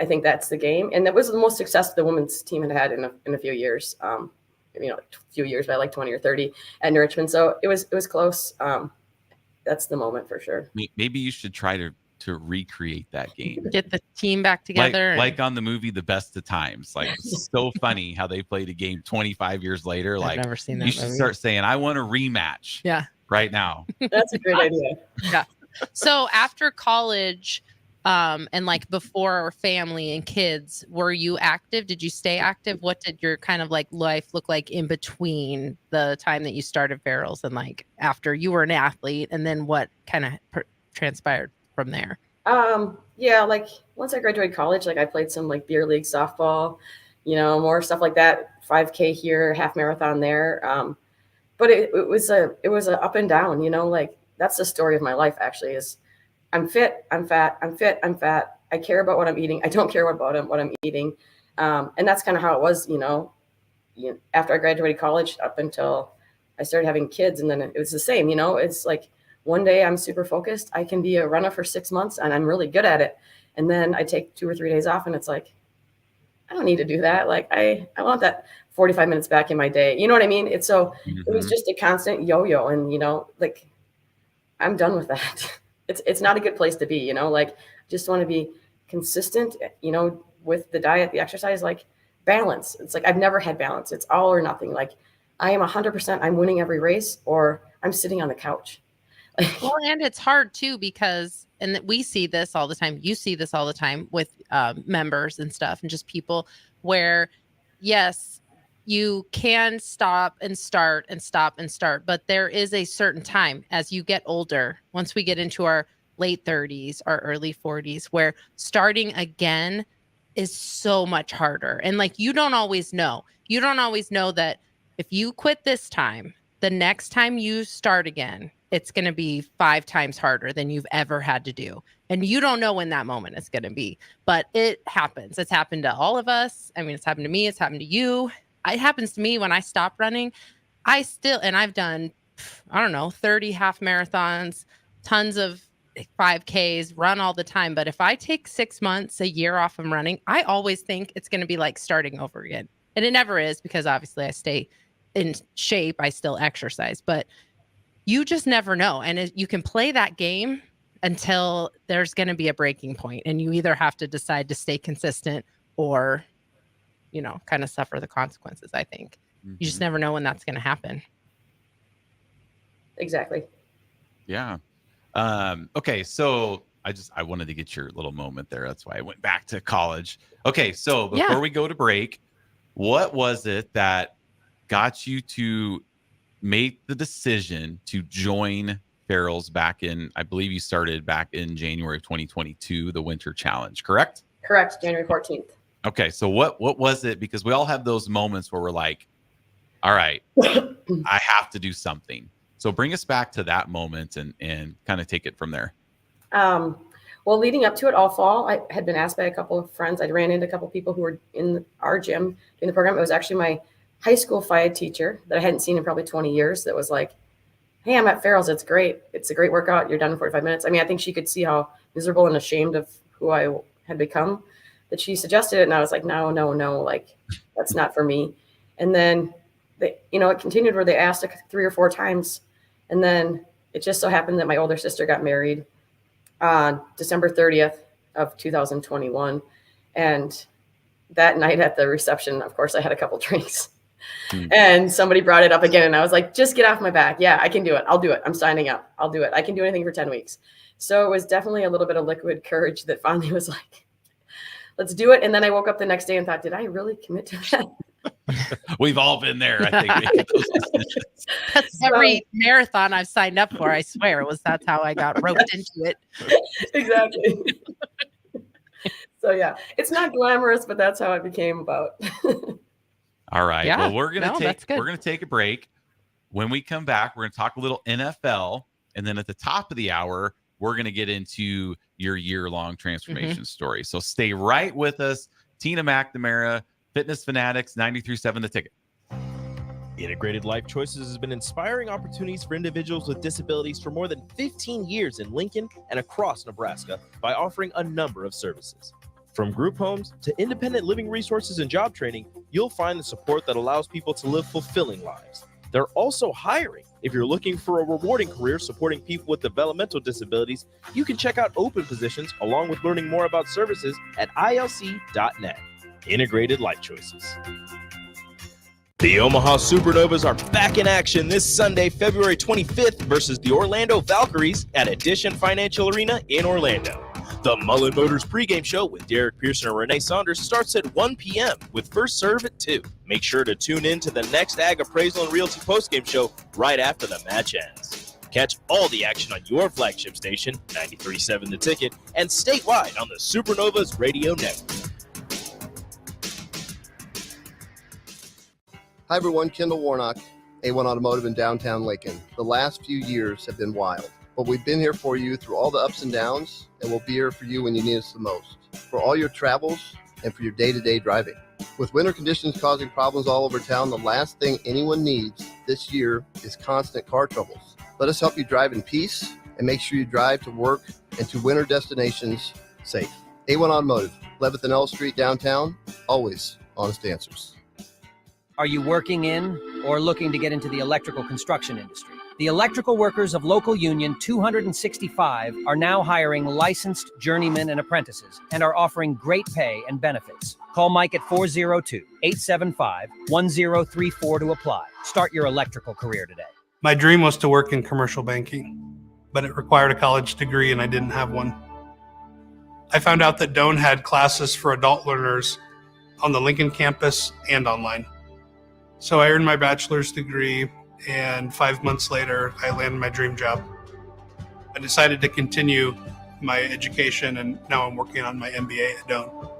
I think that's the game. And that was the most success the women's team had in a few years, you know, a few years by like 20 or 30 at New Richmond. So it was close. That's the moment for sure. Maybe you should try to recreate that game. Get the team back together. Like on the movie The Best of Times. Like, it's so funny how they played a game 25 years later. Like, I've never seen that you should movie. start saying, I want a rematch. Yeah. Right now. That's a great idea. Yeah. So after college, And like before family and kids, were you active? Did you stay active? What did your kind of like life look like in between the time that you started Ferals and like after you were an athlete, and then what kind of transpired from there? Yeah, like once I graduated college, like I played some like beer league softball, more stuff like that, 5K here, half marathon there. But it was a up and down, like that's the story of my life actually is I'm fit, I'm fat, I'm fit, I'm fat. I care about what I'm eating. I don't care about what I'm eating. And that's kind of how it was, after I graduated college up until I started having kids. And then it was the same, it's like one day I'm super focused. I can be a runner for 6 months and I'm really good at it. And then I take 2 or 3 days off and it's like, I don't need to do that. Like I want that 45 minutes back in my day. You know what I mean? It was just a constant yo-yo and, like I'm done with that. It's not a good place to be, like just want to be consistent, with the diet, the exercise, like balance. It's like, I've never had balance. It's all or nothing. Like I am 100%, I'm winning every race or I'm sitting on the couch. Well, and it's hard too, because, and we see this all the time. You see this all the time with members and stuff and just people where, yes, you can stop and start and stop and start, but there is a certain time as you get older, once we get into our late 30s or early 40s, where starting again is so much harder. And like, you don't always know that if you quit this time, the next time you start again, it's going to be 5 times harder than you've ever had to do. And you don't know when that moment is going to be, but it happens. It's happened to all of us. I mean, it's happened to me. It's happened to you. It happens to me when I stop running. And I've done, 30 half marathons, tons of 5Ks, run all the time. But if I take 6 months, a year off from running, I always think it's going to be like starting over again. And it never is, because obviously I stay in shape. I still exercise, but you just never know. And you can play that game until there's going to be a breaking point, and you either have to decide to stay consistent or, kind of suffer the consequences. I think you just never know when that's going to happen. Exactly. Yeah. Okay. So I wanted to get your little moment there. That's why I went back to college. Okay. So before we go to break, what was it that got you to make the decision to join Ferals back in, I believe you started back in January of 2022, the Winter Challenge, correct? Correct. January 14th. Okay. So what was it? Because we all have those moments where we're like, all right, I have to do something. So bring us back to that moment and kind of take it from there. Well, leading up to it all fall, I had been asked by a couple of friends. I'd ran into a couple of people who were in our gym doing the program. It was actually my high school FIAD teacher that I hadn't seen in probably 20 years that was like, hey, I'm at Ferals. It's great. It's a great workout. You're done in 45 minutes. I mean, I think she could see how miserable and ashamed of who I had become that she suggested it. And I was like, no, like that's not for me. And then it continued where they asked 3 or 4 times. And then it just so happened that my older sister got married on December 30th of 2021. And that night at the reception, of course, I had a couple drinks. And somebody brought it up again. And I was like, just get off my back. Yeah, I can do it. I'll do it. I'm signing up. I'll do it. I can do anything for 10 weeks. So it was definitely a little bit of liquid courage that finally was like, let's do it. And then I woke up the next day and thought, did I really commit to that? We've all been there, I think. Making those decisions. That's every marathon I've signed up for. I swear that's how I got roped into it. Exactly. So yeah, it's not glamorous, but that's how it became about. All right. Yeah. Well, we're gonna take a break. When we come back, we're gonna talk a little NFL, and then at the top of the hour, we're gonna get into your year-long transformation story. So stay right with us. Tina McNamara, Fitness Fanatics, 93.7 The Ticket. Integrated Life Choices has been inspiring opportunities for individuals with disabilities for more than 15 years in Lincoln and across Nebraska by offering a number of services. From group homes to independent living resources and job training, you'll find the support that allows people to live fulfilling lives. They're also hiring. If you're looking for a rewarding career supporting people with developmental disabilities, you can check out open positions along with learning more about services at ilc.net. Integrated Life Choices. The Omaha Supernovas are back in action this Sunday, February 25th versus the Orlando Valkyries at Addition Financial Arena in Orlando. The Mullen Motors pregame show with Derek Pearson and Renee Saunders starts at 1 p.m. with first serve at 2. Make sure to tune in to the next Ag Appraisal and Realty postgame show right after the match ends. Catch all the action on your flagship station, 93.7 The Ticket, and statewide on the Supernovas Radio Network. Hi everyone, Kendall Warnock, A1 Automotive in downtown Lincoln. The last few years have been wild, but we've been here for you through all the ups and downs, and we'll be here for you when you need us the most, for all your travels and for your day-to-day driving. With winter conditions causing problems all over town, the last thing anyone needs this year is constant car troubles. Let us help you drive in peace and make sure you drive to work and to winter destinations safe. A1 Automotive, 11th and L Street downtown, always honest answers. Are you working in or looking to get into the electrical construction industry? The electrical workers of Local Union 265 are now hiring licensed journeymen and apprentices and are offering great pay and benefits. Call Mike at 402-875-1034 to apply. Start your electrical career today. My dream was to work in commercial banking, but it required a college degree and I didn't have one. I found out that Doane had classes for adult learners on the Lincoln campus and online. So I earned my bachelor's degree, and 5 months later, I landed my dream job. I decided to continue my education, and now I'm working on my MBA at Doane.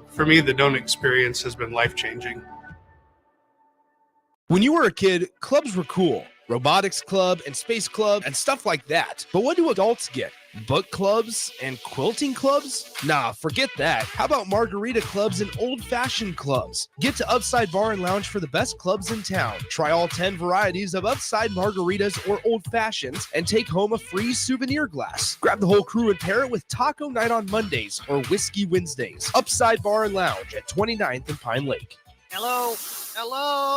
For me, the Doane experience has been life-changing. When you were a kid, clubs were cool. Robotics club and space club and stuff like that. But what do adults get? Book clubs and quilting clubs? Nah, forget that. How about margarita clubs and old-fashioned clubs? Get to Upside Bar and Lounge for the best clubs in town. Try all 10 varieties of Upside margaritas or old fashions and take home a free souvenir glass. Grab the whole crew and pair it with taco night on Mondays or whiskey Wednesdays. Upside Bar and Lounge at 29th and Pine Lake. Hello.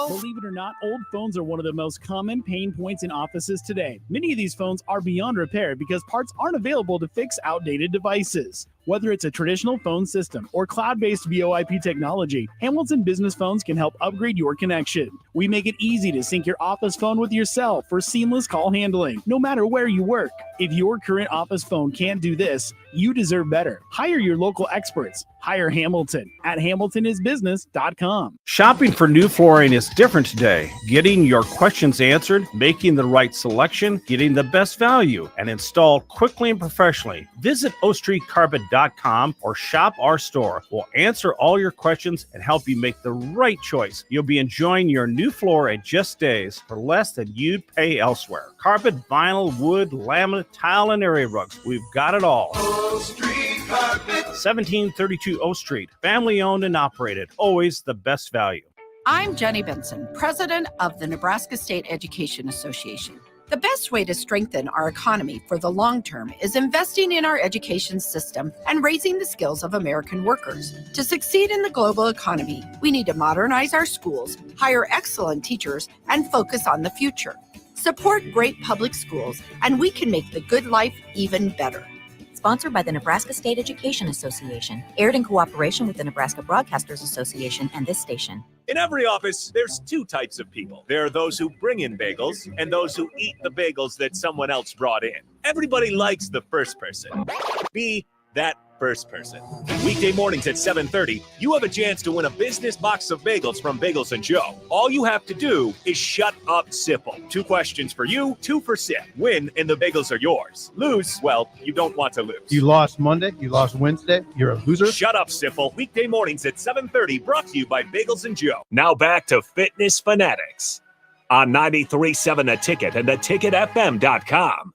Believe it or not, old phones are one of the most common pain points in offices today. Many of these phones are beyond repair because parts aren't available to fix outdated devices. Whether it's a traditional phone system or cloud-based VoIP technology, Hamilton Business Phones can help upgrade your connection. We make it easy to sync your office phone with your cell for seamless call handling, no matter where you work. If your current office phone can't do this, you deserve better. Hire your local experts. Hire Hamilton at hamiltonisbusiness.com. Shopping for new flooring is different today. Getting your questions answered, making the right selection, getting the best value, and installed quickly and professionally. Visit ostreetcarpet.com or shop our store. We'll answer all your questions and help you make the right choice. You'll be enjoying your new floor in just days for less than you'd pay elsewhere. Carpet, vinyl, wood, laminate, tile, and area rugs. We've got it all. Street Carpet. 1732 O Street. Family owned and operated. Always the best value. I'm Jenny Benson, president of the Nebraska State Education Association. The best way to strengthen our economy for the long term is investing in our education system and raising the skills of American workers. To succeed in the global economy, we need to modernize our schools, hire excellent teachers, and focus on the future. Support great public schools, and we can make the good life even better. Sponsored by the Nebraska State Education Association. Aired in cooperation with the Nebraska Broadcasters Association and this station. In every office, there's two types of people. There are those who bring in bagels and those who eat the bagels that someone else brought in. Everybody likes the first person. Be that first person. Weekday mornings at 7:30, you have a chance to win a business box of bagels from Bagels & Joe. All you have to do is shut up, Sipple. 2 questions for you, 2 for Sip. Win, and the bagels are yours. Lose, well, you don't want to lose. You lost Monday, you lost Wednesday, you're a loser. Shut up, Sipple. Weekday mornings at 7:30, brought to you by Bagels & Joe. Now back to Fitness Fanatics on 93.7 The Ticket and theticketfm.com.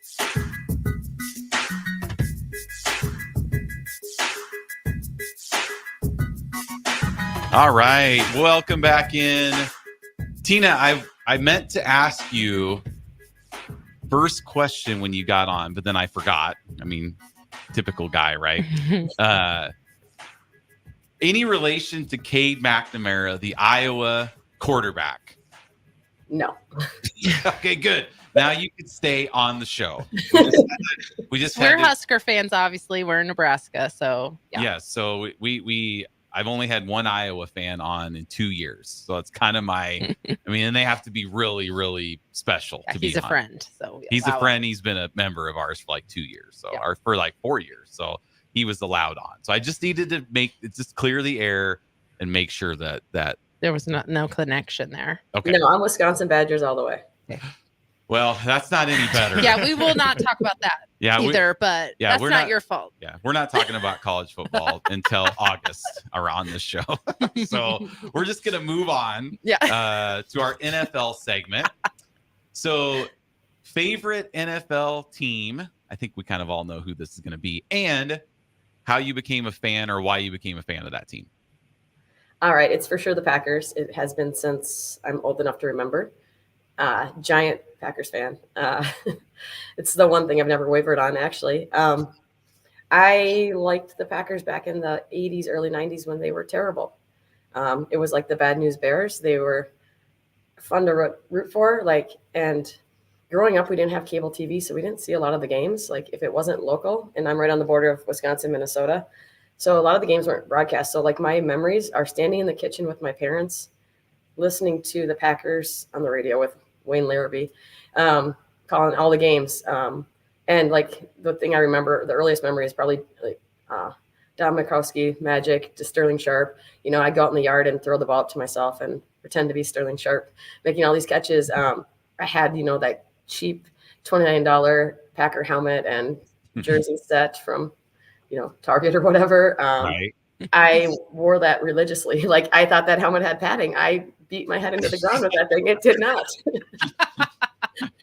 All right, welcome back in. Tina, I meant to ask you first question when you got on, but then I forgot. I mean, typical guy, right? Any relation to Cade McNamara, the Iowa quarterback? No. Okay, good. Now you can stay on the show. We're Husker fans, obviously. We're in Nebraska, so yeah. Yeah, so I've only had one Iowa fan on in 2 years. So it's kind of my, I mean, and they have to be really, really special to be on. He's a friend. So he's a friend. He's been a member of ours for like 2 years. So, or for like 4 years. So he was allowed on. So I just needed to just clear the air and make sure that there was no connection there. Okay. No, I'm Wisconsin Badgers all the way. Well, that's not any better. Yeah, we will not talk about that either, but that's not your fault. Yeah, we're not talking about college football until August around the show. So we're just going to move on to our NFL segment. So favorite NFL team, I think we kind of all know who this is going to be, and how you became a fan or why you became a fan of that team. All right, it's for sure the Packers. It has been since I'm old enough to remember. Giant Packers fan. It's the one thing I've never wavered on, actually. I liked the Packers back in the 80s, early 90s when they were terrible. It was like the Bad News Bears. They were fun to root for. And growing up, we didn't have cable TV, so we didn't see a lot of the games. Like if it wasn't local, and I'm right on the border of Wisconsin, Minnesota. So a lot of the games weren't broadcast. So like my memories are standing in the kitchen with my parents, listening to the Packers on the radio with Wayne Larrabee, calling all the games. And like the thing I remember, the earliest memory is probably like Don Mikowski, Magic, to Sterling Sharp. You know, I'd go out in the yard and throw the ball up to myself and pretend to be Sterling Sharp, making all these catches. I had, you know, that cheap $29 Packer helmet and jersey set from, you know, Target or whatever. Right. I wore that religiously. Like I thought that helmet had padding. I beat my head into the ground with that thing. It did not.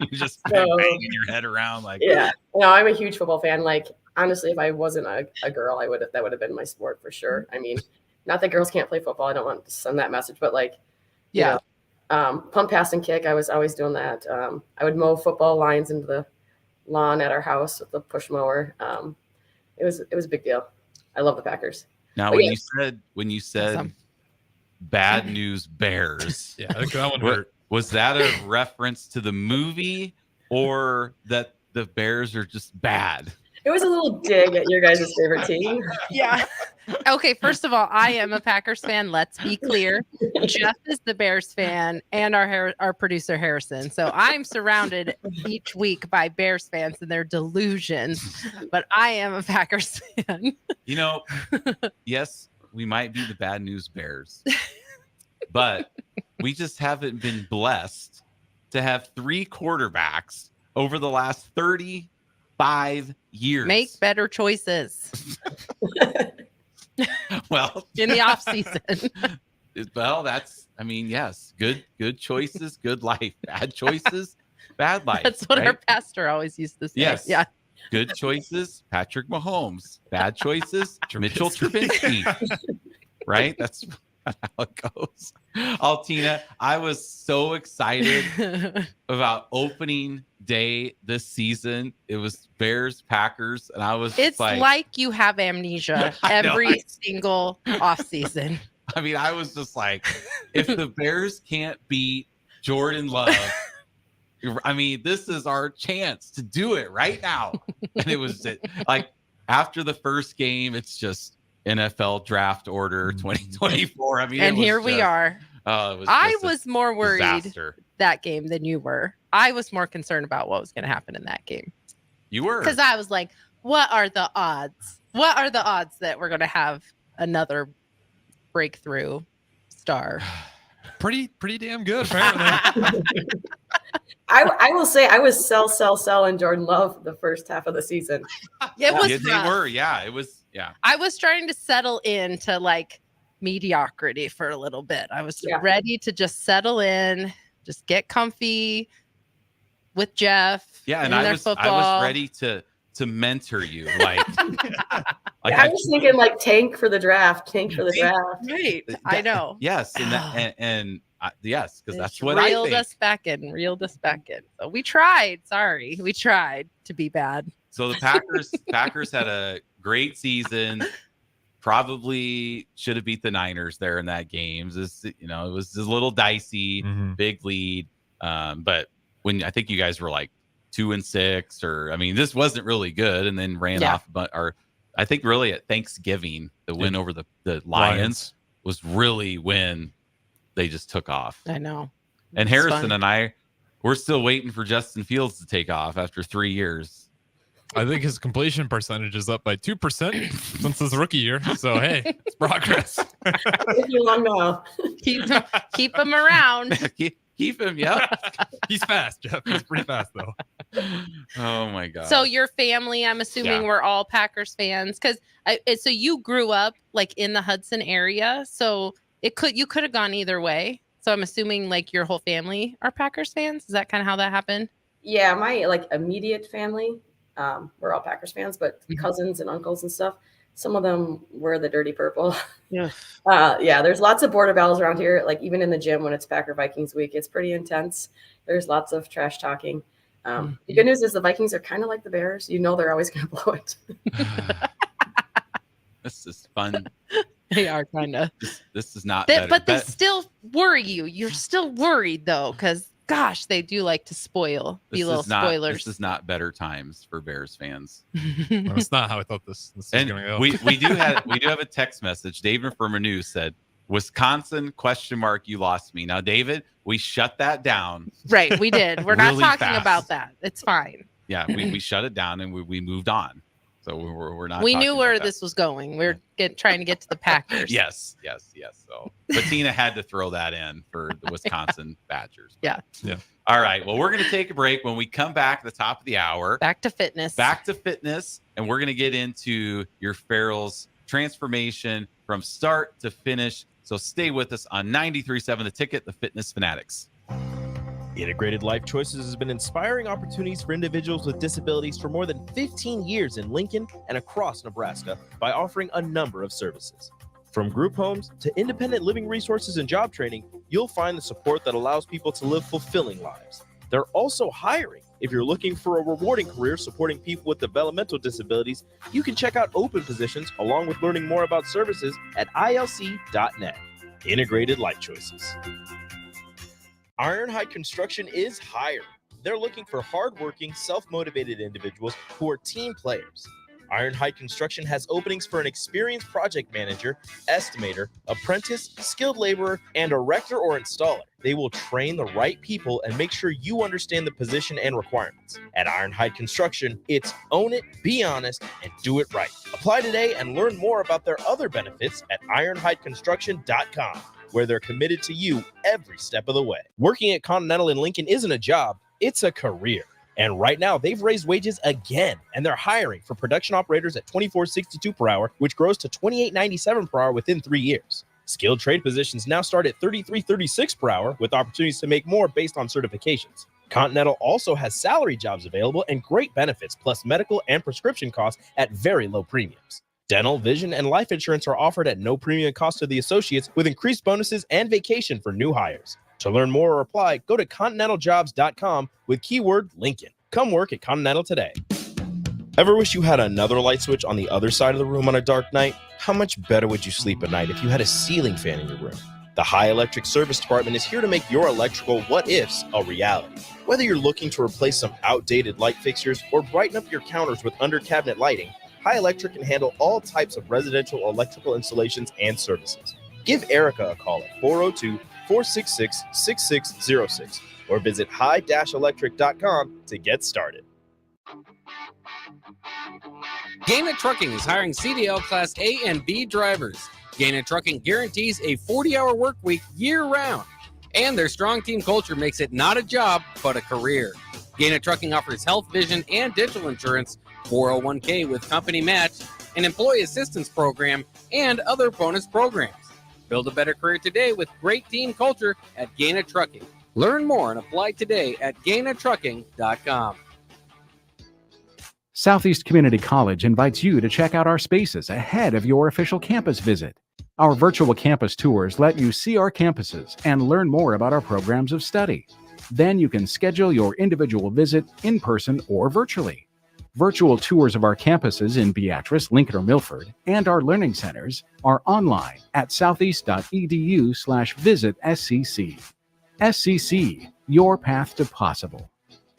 You just banging your head around like. Yeah. No, I'm a huge football fan. Like honestly, if I wasn't a girl, that would have been my sport for sure. I mean, not that girls can't play football. I don't want to send that message, but like, you know, pump, pass, and kick. I was always doing that. I would mow football lines into the lawn at our house with the push mower. It was a big deal. I love the Packers. Now, But when you said Bad News Bears, that one hurt. Was that a reference to the movie or that the Bears are just bad? It was a little dig at your guys' favorite team. Yeah. Okay, first of all, I am a Packers fan. Let's be clear. Jeff is the Bears fan, and our producer Harrison. So I'm surrounded each week by Bears fans and their delusions. But I am a Packers fan. You know, yes, we might be the Bad News Bears, but we just haven't been blessed to have 3 quarterbacks over the last 35 years. Make better choices. Well, in the off season. Well, yes, good choices, good life. Bad choices, bad life. That's what right? our pastor always used to say. Yes. Yeah. Good choices, Patrick Mahomes. Bad choices, Mitchell Trubisky. Right? That's how it goes. Altina, I was so excited about opening day this season. It was Bears Packers, and I was It's like you have amnesia every single offseason. I mean, I was just like, if the Bears can't beat Jordan Love, I mean, this is our chance to do it right now. And it was like after the first game, it's just NFL draft order 2024. I mean, and here we are. I was more worried that game than you were. I was more concerned about what was going to happen in that game. You were? Because I was like, what are the odds? What are the odds that we're going to have another breakthrough star? Pretty damn good, apparently. I will say I was sell in Jordan Love the first half of the season. It was they rough. were. Yeah, it was. Yeah. I was trying to settle into like mediocrity for a little bit. I was ready to just settle in, just get comfy with Jeff. Yeah, and I was ready to mentor you. Like, I was thinking like tank for the draft. Right. I know. Yes, and yes, because that's what reeled I think. Reeled us back in. So we tried. Sorry, we tried to be bad. So the Packers had a great season. Probably should have beat the Niners there in that game. It was a little dicey, big lead. But when I think you guys were like 2-6, or I mean, this wasn't really good, and then ran off. But I think really at Thanksgiving, the win over the Lions was really when they just took off. I know. And Harrison and I, we're still waiting for Justin Fields to take off after 3 years. I think his completion percentage is up by 2% since his rookie year. So, hey, it's progress. If you long now. Keep him around. Keep him, yeah. He's fast, Jeff. He's pretty fast, though. Oh, my God. So your family, I'm assuming, were all Packers fans, because so you grew up like in the Hudson area. So you could have gone either way. So I'm assuming like your whole family are Packers fans. Is that kind of how that happened? Yeah, my like immediate family, we're all Packers fans, but cousins and uncles and stuff, some of them wear the dirty purple. Yeah. There's lots of border battles around here. Like even in the gym when it's Packer Vikings week, it's pretty intense. There's lots of trash talking. The good news is the Vikings are kind of like the Bears. You know they're always going to blow it. This is fun. They are kind of. This is not better. But they still worry you. You're still worried, though, because, gosh, they do like to spoil. Be little spoilers. This is not better times for Bears fans. Well, that's not how I thought this was going to go. We do have a text message. David from Renew said, Wisconsin ? You lost me. Now, David, we shut that down. Right, we did. We're really not talking fast. about that. It's fine. Yeah, we shut it down and we moved on. So we're not. We talking knew where about this was going. We're trying to get to the Packers. Yes. So, but Tina had to throw that in for the Wisconsin Badgers. Yeah. All right. Well, we're going to take a break. When we come back at the top of the hour, Back to fitness, and we're going to get into your Farrell's transformation from start to finish. So stay with us on 93.7 The Ticket, the Fitness Fanatics. Integrated Life Choices has been inspiring opportunities for individuals with disabilities for more than 15 years in Lincoln and across Nebraska by offering a number of services. From group homes to independent living resources and job training, you'll find the support that allows people to live fulfilling lives. They're also hiring. If you're looking for a rewarding career supporting people with developmental disabilities, you can check out open positions along with learning more about services at ilc.net. Integrated Life Choices. Ironhide Construction is hiring. They're looking for hardworking, self-motivated individuals who are team players. Ironhide Construction has openings for an experienced project manager, estimator, apprentice, skilled laborer, and erector or installer. They will train the right people and make sure you understand the position and requirements. At Ironhide Construction, it's own it, be honest, and do it right. Apply today and learn more about their other benefits at ironhideconstruction.com. where they're committed to you every step of the way. Working at Continental in Lincoln isn't a job, it's a career. And right now, they've raised wages again, and they're hiring for production operators at $24.62 per hour, which grows to $28.97 per hour within 3 years. Skilled trade positions now start at $33.36 per hour, with opportunities to make more based on certifications. Continental also has salary jobs available and great benefits, plus medical and prescription costs at very low premiums. Dental, vision, and life insurance are offered at no premium cost to the associates, with increased bonuses and vacation for new hires. To learn more or apply, go to continentaljobs.com with keyword Lincoln. Come work at Continental today. Ever wish you had another light switch on the other side of the room on a dark night? How much better would you sleep at night if you had a ceiling fan in your room? The High Electric Service Department is here to make your electrical what-ifs a reality. Whether you're looking to replace some outdated light fixtures or brighten up your counters with under-cabinet lighting, High Electric can handle all types of residential electrical installations and services. Give Erica a call at 402-466-6606 or visit high-electric.com to get started. Gaina Trucking is hiring CDL Class A and B drivers. Gaina Trucking guarantees a 40-hour work week year-round, and their strong team culture makes it not a job, but a career. Gaina Trucking offers health, vision, and dental insurance, 401k with company match, an employee assistance program, and other bonus programs. Build a better career today with great team culture at Gaina Trucking. Learn more and apply today at gainatrucking.com. Southeast Community College invites you to check out our spaces ahead of your official campus visit. Our virtual campus tours let you see our campuses and learn more about our programs of study. Then you can schedule your individual visit in person or virtually. Virtual tours of our campuses in Beatrice, Lincoln, or Milford, and our learning centers are online at southeast.edu/visit SCC. SCC, your path to possible.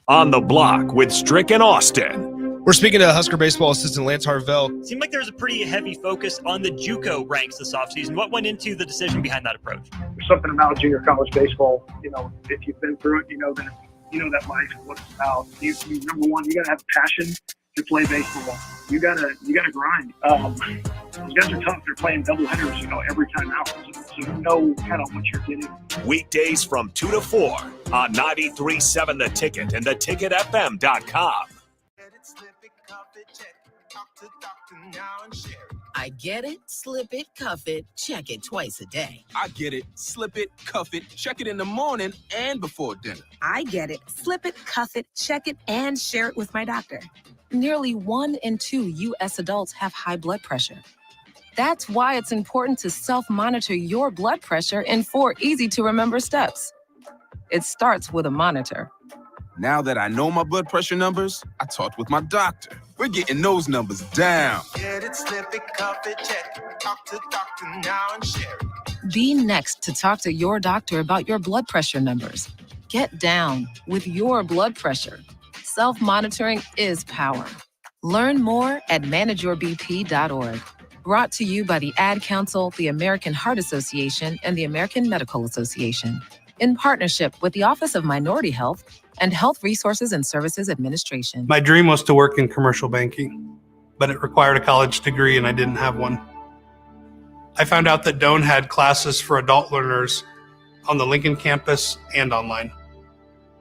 On the Block with Strick and Austin. We're speaking to Husker baseball assistant Lance Harvell. Seemed like there was a pretty heavy focus on the JUCO ranks this offseason. What went into the decision behind that approach? There's something about junior college baseball. You know, if you've been through it, you know that life and what it's about. You number one, you got to have passion to play baseball. You gotta grind. Those guys are tough. They're playing double headers, every time out. So you know kind of what you're getting. Weekdays from 2 to 4 on 93.7 The Ticket and theticketfm.com. I get it, slip it, cuff it, check it twice a day. I get it, slip it, cuff it, check it in the morning and before dinner. I get it, slip it, cuff it, check it, and share it with my doctor. Nearly 1 in 2 U.S. adults have high blood pressure. That's why it's important to self-monitor your blood pressure in 4 easy-to-remember steps. It starts with a monitor. Now that I know my blood pressure numbers, I talked with my doctor. We're getting those numbers down. Get it, slip it, cuff it, check it. Talk to doctor now and share it. Be next to talk to your doctor about your blood pressure numbers. Get down with your blood pressure. Self-monitoring is power. Learn more at manageyourbp.org. Brought to you by the Ad Council, the American Heart Association, and the American Medical Association, in partnership with the Office of Minority Health and Health Resources and Services Administration. My dream was to work in commercial banking, but it required a college degree and I didn't have one. I found out that Doane had classes for adult learners on the Lincoln campus and online.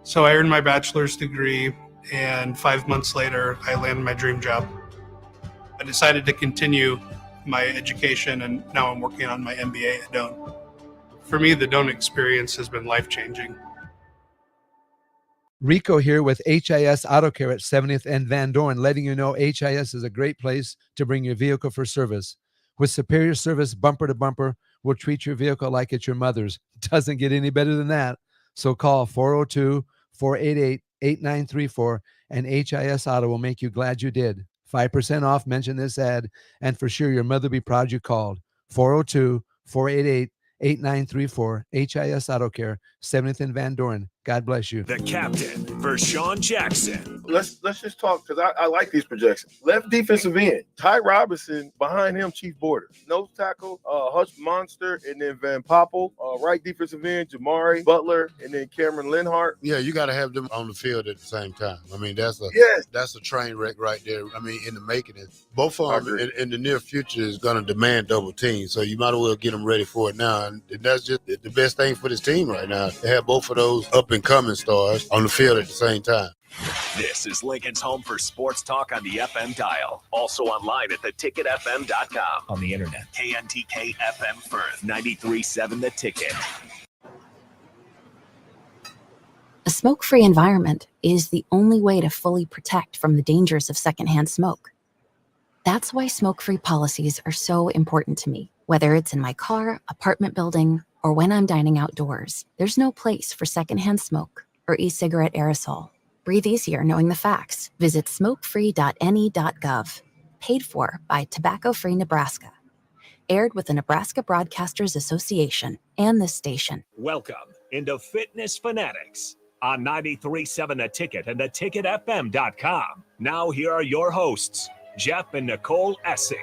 So I earned my bachelor's degree, and 5 months later, I landed my dream job. I decided to continue my education, and now I'm working on my MBA at Doane. For me, the Doane experience has been life-changing. Rico here with HIS Auto Care at 70th and Van Dorn, letting you know HIS is a great place to bring your vehicle for service. With superior service bumper to bumper, we'll treat your vehicle like it's your mother's. Doesn't get any better than that. So call 402-488-8934 and HIS Auto will make you glad you did. 5% off, mention this ad, and for sure your mother will be proud you called. 402-488-8934, HIS Auto Care, 70th and Van Dorn. God bless you. The captain, Vershawn Jackson. Let's just talk, because I like these projections. Left defensive end, Ty Robinson. Behind him, Chief Border. Nose tackle, Hush Monster, and then Van Poppel. Right defensive end, Jamari Butler, and then Cameron Linhart. Yeah, you got to have them on the field at the same time. I mean, that's a train wreck right there. I mean, in the making it. Both of them in the near future is going to demand double team, so you might as well get them ready for it now. And that's just the best thing for this team right now. They have both of those up-and-coming stars on the field at the same time. This is Lincoln's home for sports talk on the FM dial. Also online at theticketfm.com. On the internet. KNTK FM Firth, 93.7 The Ticket. A smoke-free environment is the only way to fully protect from the dangers of secondhand smoke. That's why smoke-free policies are so important to me. Whether it's in my car, apartment building, or when I'm dining outdoors, there's no place for secondhand smoke or e-cigarette aerosol. Breathe easier knowing the facts. Visit smokefree.ne.gov. Paid for by Tobacco Free Nebraska. Aired with the Nebraska Broadcasters Association and this station. Welcome into Fitness Fanatics on 93.7 The Ticket and theticketfm.com. Now here are your hosts, Jeff and Nicole Essig.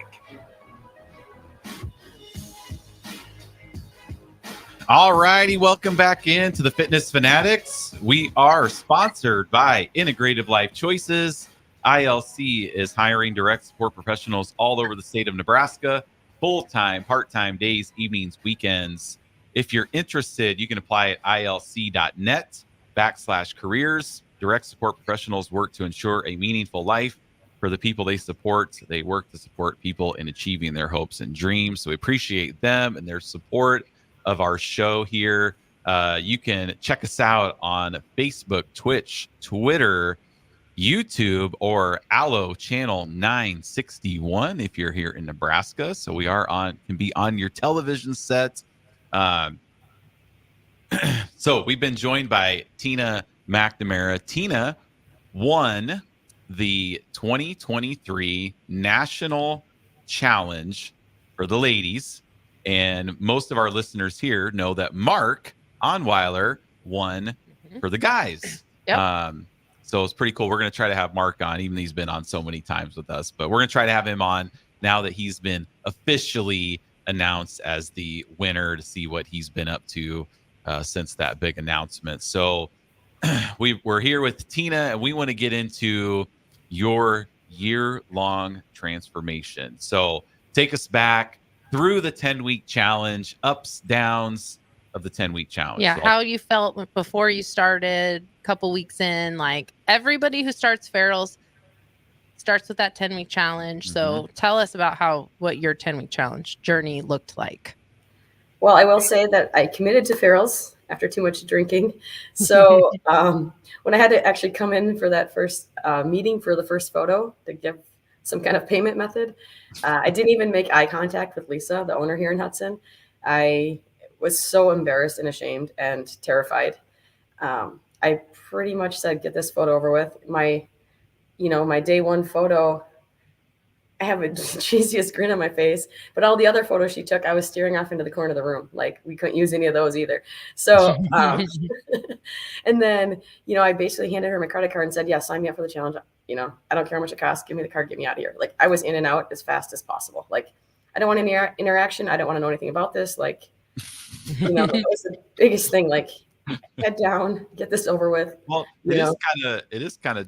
All righty, welcome back into the Fitness Fanatics. We are sponsored by Integrative Life Choices. ILC is hiring direct support professionals all over the state of Nebraska, full-time, part-time, days, evenings, weekends. If you're interested, you can apply at ilc.net/careers. Direct support professionals work to ensure a meaningful life for the people they support. They work to support people in achieving their hopes and dreams. So we appreciate them and their support of our show here. You can check us out on Facebook, Twitch, Twitter, YouTube, or Allo Channel 961 if you're here in Nebraska. So we can be on your television set. So we've been joined by Tina McNamara. Tina won the 2023 National Challenge for the ladies. And most of our listeners here know that Mark Onweiler won for the guys. Yep. So it's pretty cool. We're going to try to have Mark on, even though he's been on so many times with us. But we're going to try to have him on now that he's been officially announced as the winner, to see what he's been up to since that big announcement. So we're here with Tina, and we want to get into your year-long transformation. So take us back through the 10-week challenge, ups, downs of the 10-week challenge. Yeah, So how you felt before you started, a couple weeks in. Like everybody who starts Ferals starts with that 10-week challenge. So tell us about what your 10-week challenge journey looked like. Well, I will say that I committed to Ferals after too much drinking. So when I had to actually come in for that first meeting for the first photo to give some kind of payment method, I didn't even make eye contact with Lisa, the owner here in Hudson. I was so embarrassed and ashamed and terrified. I pretty much said, get this photo over with. My day one photo, I have a cheesiest grin on my face, but all the other photos she took, I was staring off into the corner of the room. Like we couldn't use any of those either. So, and then, I basically handed her my credit card and said, yeah, sign me up for the challenge. I don't care how much it costs. Give me the card, get me out of here. Like I was in and out as fast as possible. Like I don't want any interaction. I don't want to know anything about this. Like, that was the biggest thing. Like head down, get this over with. Well, it is kind of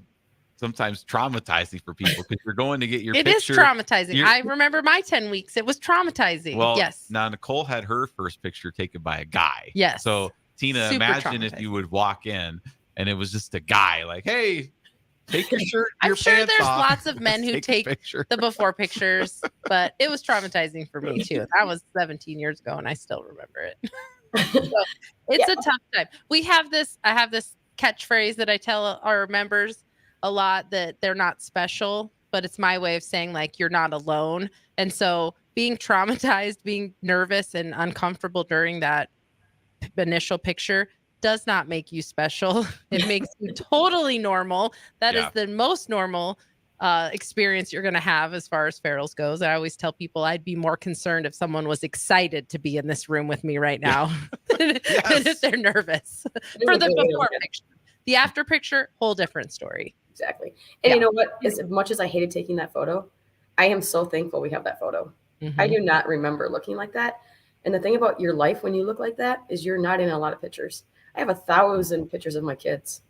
sometimes traumatizing for people because you're going to get your It picture. is traumatizing. I remember my 10 weeks. It was traumatizing. Well, yes. Now Nicole had her first picture taken by a guy. Yes. So Tina, Super imagine if you would walk in and it was just a guy like, hey, take your shirt, your I'm sure pants there's off. lots of men who take the before pictures, but it was traumatizing for me too. That was 17 years ago and I still remember it. So it's a tough time. I have this catchphrase that I tell our members a lot, that they're not special, but it's my way of saying like you're not alone. And so being traumatized, being nervous and uncomfortable during that initial picture does not make you special. It makes you totally normal. That is the most normal experience you're going to have as far as Ferals goes. I always tell people I'd be more concerned if someone was excited to be in this room with me right now than if they're nervous for the before picture. The after picture, whole different story. Exactly. And you know what? As much as I hated taking that photo, I am so thankful we have that photo. I do not remember looking like that. And the thing about your life when you look like that is you're not in a lot of pictures. I have 1,000 pictures of my kids.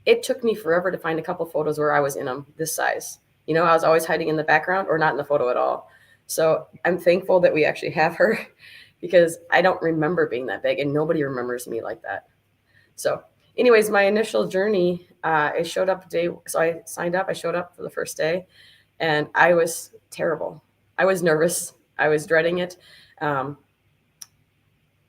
It took me forever to find a couple photos where I was in them this size. I was always hiding in the background or not in the photo at all. So I'm thankful that we actually have her because I don't remember being that big and nobody remembers me like that. So anyways, my initial journey, I showed up so I signed up, I showed up for the first day and I was terrible. I was nervous. I was dreading it. I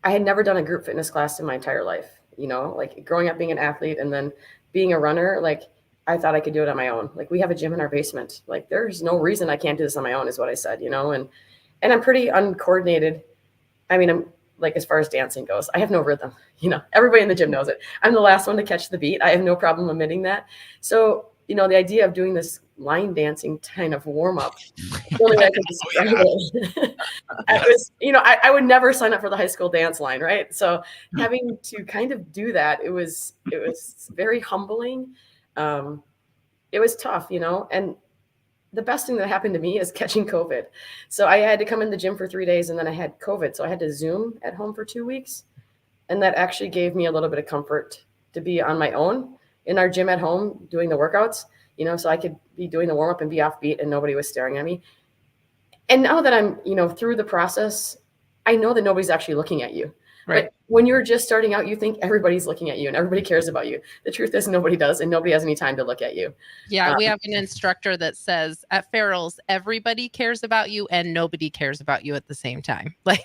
had never done a group fitness class in my entire life, like growing up being an athlete and then being a runner, like I thought I could do it on my own. Like we have a gym in our basement. Like there's no reason I can't do this on my own is what I said, and I'm pretty uncoordinated. I mean, I'm like, as far as dancing goes, I have no rhythm, everybody in the gym knows it. I'm the last one to catch the beat. I have no problem admitting that. So, the idea of doing this line dancing kind of warm up, the only way I could describe it. I would never sign up for the high school dance line. Right. So having to kind of do that, it was very humbling. It was tough, and the best thing that happened to me is catching COVID. So I had to come in the gym for 3 days and then I had COVID. So I had to Zoom at home for 2 weeks. And that actually gave me a little bit of comfort to be on my own in our gym at home doing the workouts, so I could be doing the warm up and be offbeat and nobody was staring at me. And now that I'm, through the process, I know that nobody's actually looking at you. Right. But when you're just starting out, you think everybody's looking at you and everybody cares about you. The truth is nobody does, and nobody has any time to look at you. Yeah, we have an instructor that says at Ferals, everybody cares about you and nobody cares about you at the same time. Like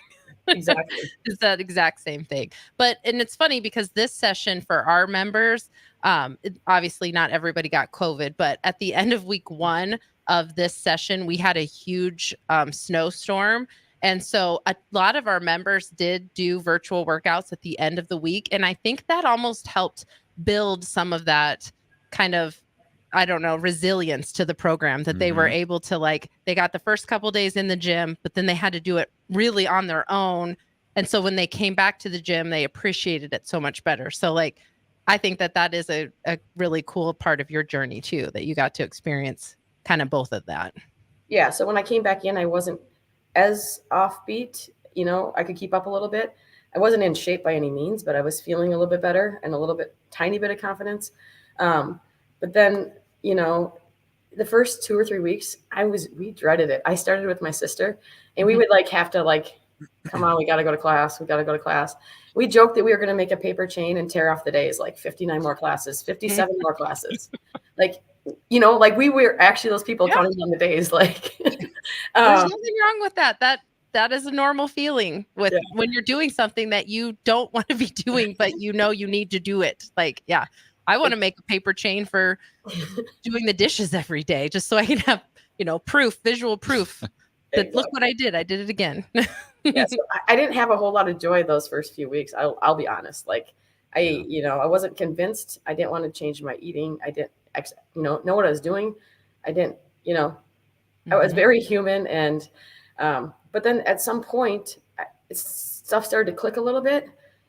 exactly. It's that exact same thing. And it's funny because this session for our members, obviously not everybody got COVID, but at the end of week 1 of this session, we had a huge snowstorm. And so a lot of our members did do virtual workouts at the end of the week. And I think that almost helped build some of that kind of, resilience to the program that they were able to they got the first couple days in the gym, but then they had to do it really on their own. And so when they came back to the gym, they appreciated it so much better. So I think that is a really cool part of your journey too, that you got to experience kind of both of that. Yeah. So when I came back in, I wasn't as offbeat, I could keep up a little bit. I wasn't in shape by any means, but I was feeling a little bit better and a tiny bit of confidence. But then, the first 2 or 3 weeks, we dreaded it. I started with my sister, and we would like have to like, come on, we got to go to class. We got to go to class. We joked that we were going to make a paper chain and tear off the days, like 59 more classes, 57 more classes. Like, you know, like we were actually those people counting on the days. Like, There's nothing wrong with that. That is a normal feeling with when you're doing something that you don't want to be doing, but you know you need to do it. Like, yeah, I want to make a paper chain for doing the dishes every day, just so I can have, you know, visual proof that look what I did. I did it again. Yeah, so I didn't have a whole lot of joy those first few weeks. I'll be honest. Like, you know, I wasn't convinced. I didn't want to change my eating. I didn't, you know what I was doing. I didn't, you know, I was very human. And, but then at some point, stuff started to click a little bit.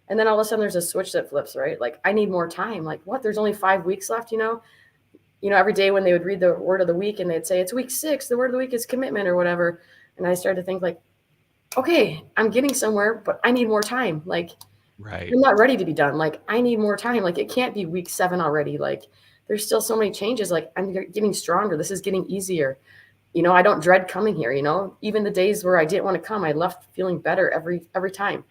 And then all of a sudden there's a switch that flips, right? Like, I need more time. Like, what? There's only 5 weeks left, you know? You know, every day when they would read the word of the week and they'd say, it's week 6, the word of the week is commitment or whatever. And I started to think like, okay, I'm getting somewhere, but I need more time. Like, I'm not ready to be done. Like, I need more time. Like, it can't be week 7 already. Like, there's still so many changes. Like, I'm getting stronger. This is getting easier. You know, I don't dread coming here, you know, even the days where I didn't want to come, I left feeling better every time.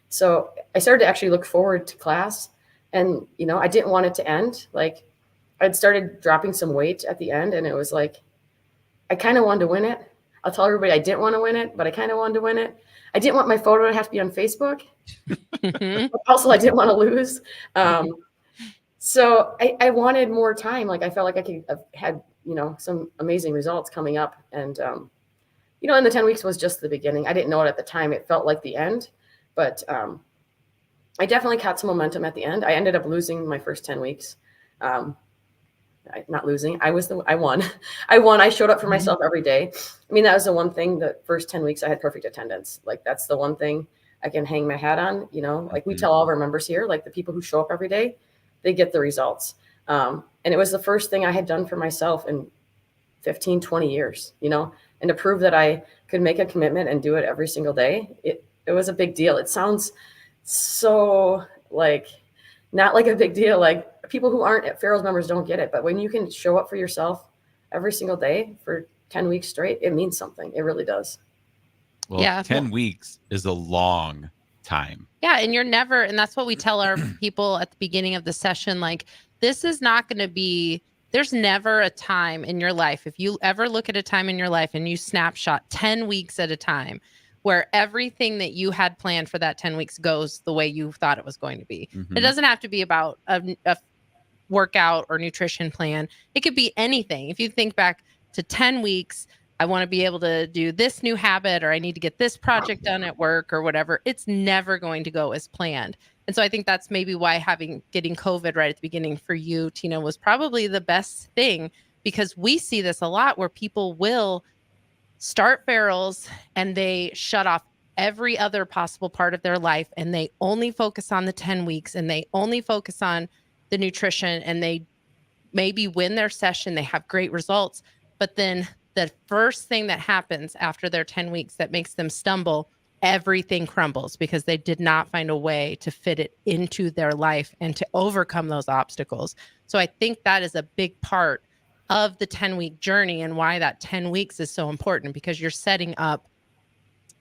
So I started to actually look forward to class, and, you know, I didn't want it to end. Like, I'd started dropping some weight at the end, and it was like, I kind of wanted to win it. I'll tell everybody I didn't want to win it, but I kind of wanted to win it. I didn't want my photo to have to be on Facebook. But also, I didn't want to lose. So I wanted more time. Like, I felt like I could have had, you know, some amazing results coming up. And, you know, and the 10 weeks was just the beginning. I didn't know it at the time. It felt like the end. But I definitely caught some momentum at the end. I ended up losing my first 10 weeks. Not losing. I won. I won. I showed up for myself every day. I mean, that was the one thing. The first 10 weeks, I had perfect attendance. Like, that's the one thing I can hang my hat on. You know, like we tell all of our members here, like the people who show up every day, they get the results. And it was the first thing I had done for myself in 15, 20 years, you know, and to prove that I could make a commitment and do it every single day. It was a big deal. It sounds so like, not like a big deal. Like, people who aren't at Pharaohs members don't get it. But when you can show up for yourself every single day for 10 weeks straight, it means something. It really does. Well, 10 weeks is a long time. Yeah. And and that's what we tell our people at the beginning of the session. Like, this is not going to be, there's never a time in your life. If you ever look at a time in your life and you snapshot 10 weeks at a time, where everything that you had planned for that 10 weeks goes the way you thought it was going to be. It doesn't have to be about a workout or nutrition plan. It could be anything. If you think back to 10 weeks, I want to be able to do this new habit, or I need to get this project done at work or whatever. It's never going to go as planned. And so I think that's maybe why getting COVID right at the beginning for you, Tina, was probably the best thing, because we see this a lot where people will start Pharaohs and they shut off every other possible part of their life, and they only focus on the 10 weeks, and they only focus on the nutrition, and they maybe win their session. They have great results, but then the first thing that happens after their 10 weeks that makes them stumble, everything crumbles, because they did not find a way to fit it into their life and to overcome those obstacles. So I think that is a big part of the 10-week journey, and why that 10 weeks is so important, because you're setting up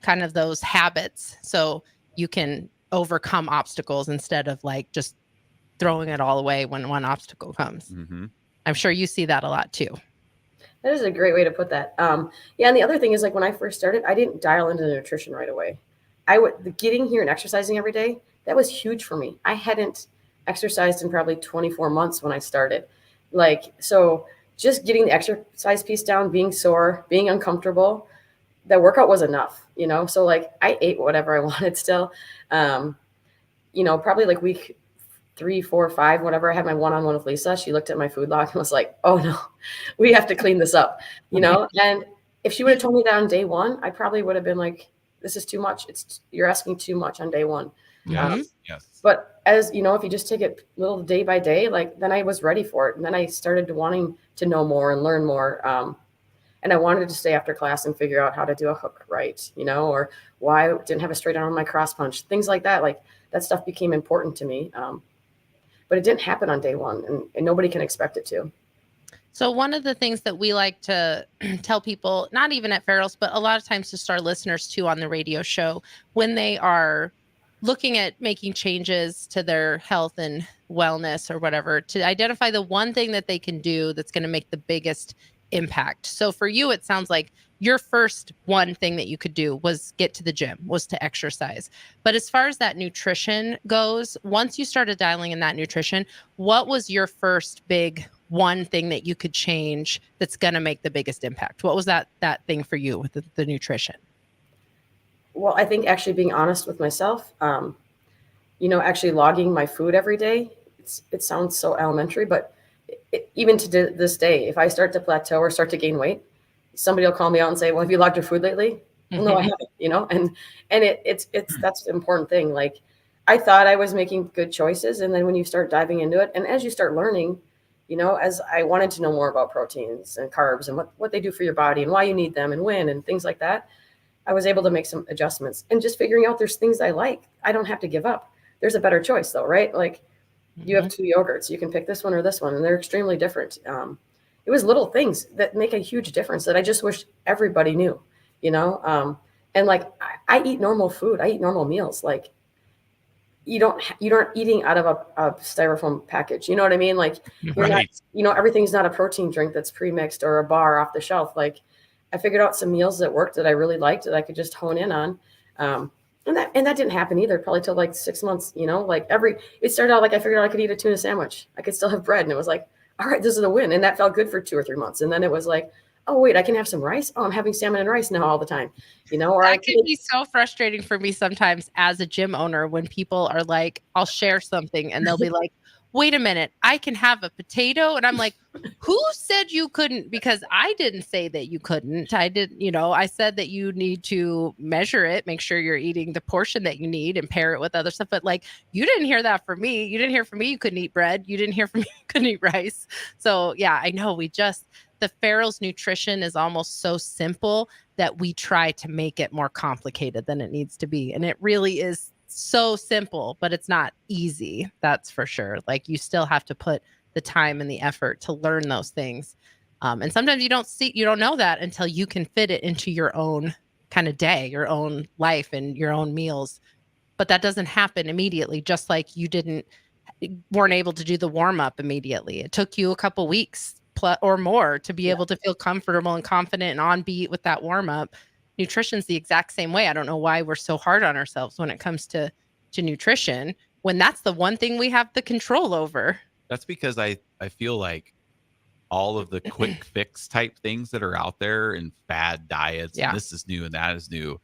kind of those habits so you can overcome obstacles instead of like just throwing it all away when one obstacle comes. I'm sure you see that a lot too. That is a great way to put that. Yeah. And the other thing is, like, when I first started, I didn't dial into the nutrition right away. Getting here and exercising every day, that was huge for me. I hadn't exercised in probably 24 months when I started. Like, so just getting the exercise piece down, being sore, being uncomfortable, that workout was enough, you know? So like, I ate whatever I wanted still. You know, probably like week 3, 4, 5, whatever, I had my one-on-one with Lisa, she looked at my food log and was like, oh no, we have to clean this up, you know? And if she would have told me that on day 1, I probably would have been like, this is too much. You're asking too much on day 1. Yes. But as you know, if you just take it little day by day, like, then I was ready for it. And then I started wanting to know more and learn more. And I wanted to stay after class and figure out how to do a hook right, you know, or why I didn't have a straight arm on my cross punch, things like that. Like, that stuff became important to me. But it didn't happen on day 1, and nobody can expect it to. So one of the things that we like to tell people, not even at Farrell's, but a lot of times just our listeners too on the radio show, when they are looking at making changes to their health and wellness or whatever, to identify the one thing that they can do that's going to make the biggest impact. So for you, it sounds like your first one thing that you could do was get to the gym, was to exercise. But as far as that nutrition goes, once you started dialing in that nutrition, what was your first big one thing that you could change that's going to make the biggest impact? What was that thing for you with the nutrition? Well, I think actually being honest with myself, actually logging my food every day. It sounds so elementary, but even to this day, if I start to plateau or start to gain weight, somebody will call me out and say, "Well, have you logged your food lately?" Well, no, I haven't. And it's that's the important thing. Like, I thought I was making good choices, and then when you start diving into it, and as you start learning, as I wanted to know more about proteins and carbs and what they do for your body and why you need them and when and things like that, I was able to make some adjustments and just figuring out there's things I like. I don't have to give up. There's a better choice though, right? Like, you have 2 yogurts, you can pick this one or this one, and they're extremely different. It was little things that make a huge difference that I just wish everybody knew, and like, I eat normal food. I eat normal meals. Like, you aren't eating out of a styrofoam package. You know what I mean? Like, you're not, everything's not a protein drink that's pre-mixed or a bar off the shelf. Like, I figured out some meals that worked that I really liked that I could just hone in on. And that didn't happen either, probably till like 6 months, it started out like I figured out I could eat a tuna sandwich. I could still have bread. And it was like, all right, this is a win. And that felt good for 2 or 3 months. And then it was like, oh, wait, I can have some rice. Oh, I'm having salmon and rice now all the time, or that can be so frustrating for me sometimes as a gym owner when people are like, I'll share something and they'll be like, wait a minute, I can have a potato. And I'm like, who said you couldn't? Because I didn't say that you couldn't. I didn't, I said that you need to measure it, make sure you're eating the portion that you need and pair it with other stuff. But like, you didn't hear that from me. You didn't hear from me you couldn't eat bread. You didn't hear from me you couldn't eat rice. So yeah, I know the Farrell's nutrition is almost so simple that we try to make it more complicated than it needs to be. And it really is so simple, but it's not easy. That's for sure. Like, you still have to put the time and the effort to learn those things. And sometimes you don't know that until you can fit it into your own kind of day, your own life and your own meals. But that doesn't happen immediately, just like you weren't able to do the warm up immediately. It took you a couple weeks or more to be able to feel comfortable and confident and on beat with that warm up. Nutrition's the exact same way. I don't know why we're so hard on ourselves when it comes to nutrition, when that's the one thing we have the control over. That's because I feel like all of the quick fix type things that are out there and fad diets, and this is new and that is new,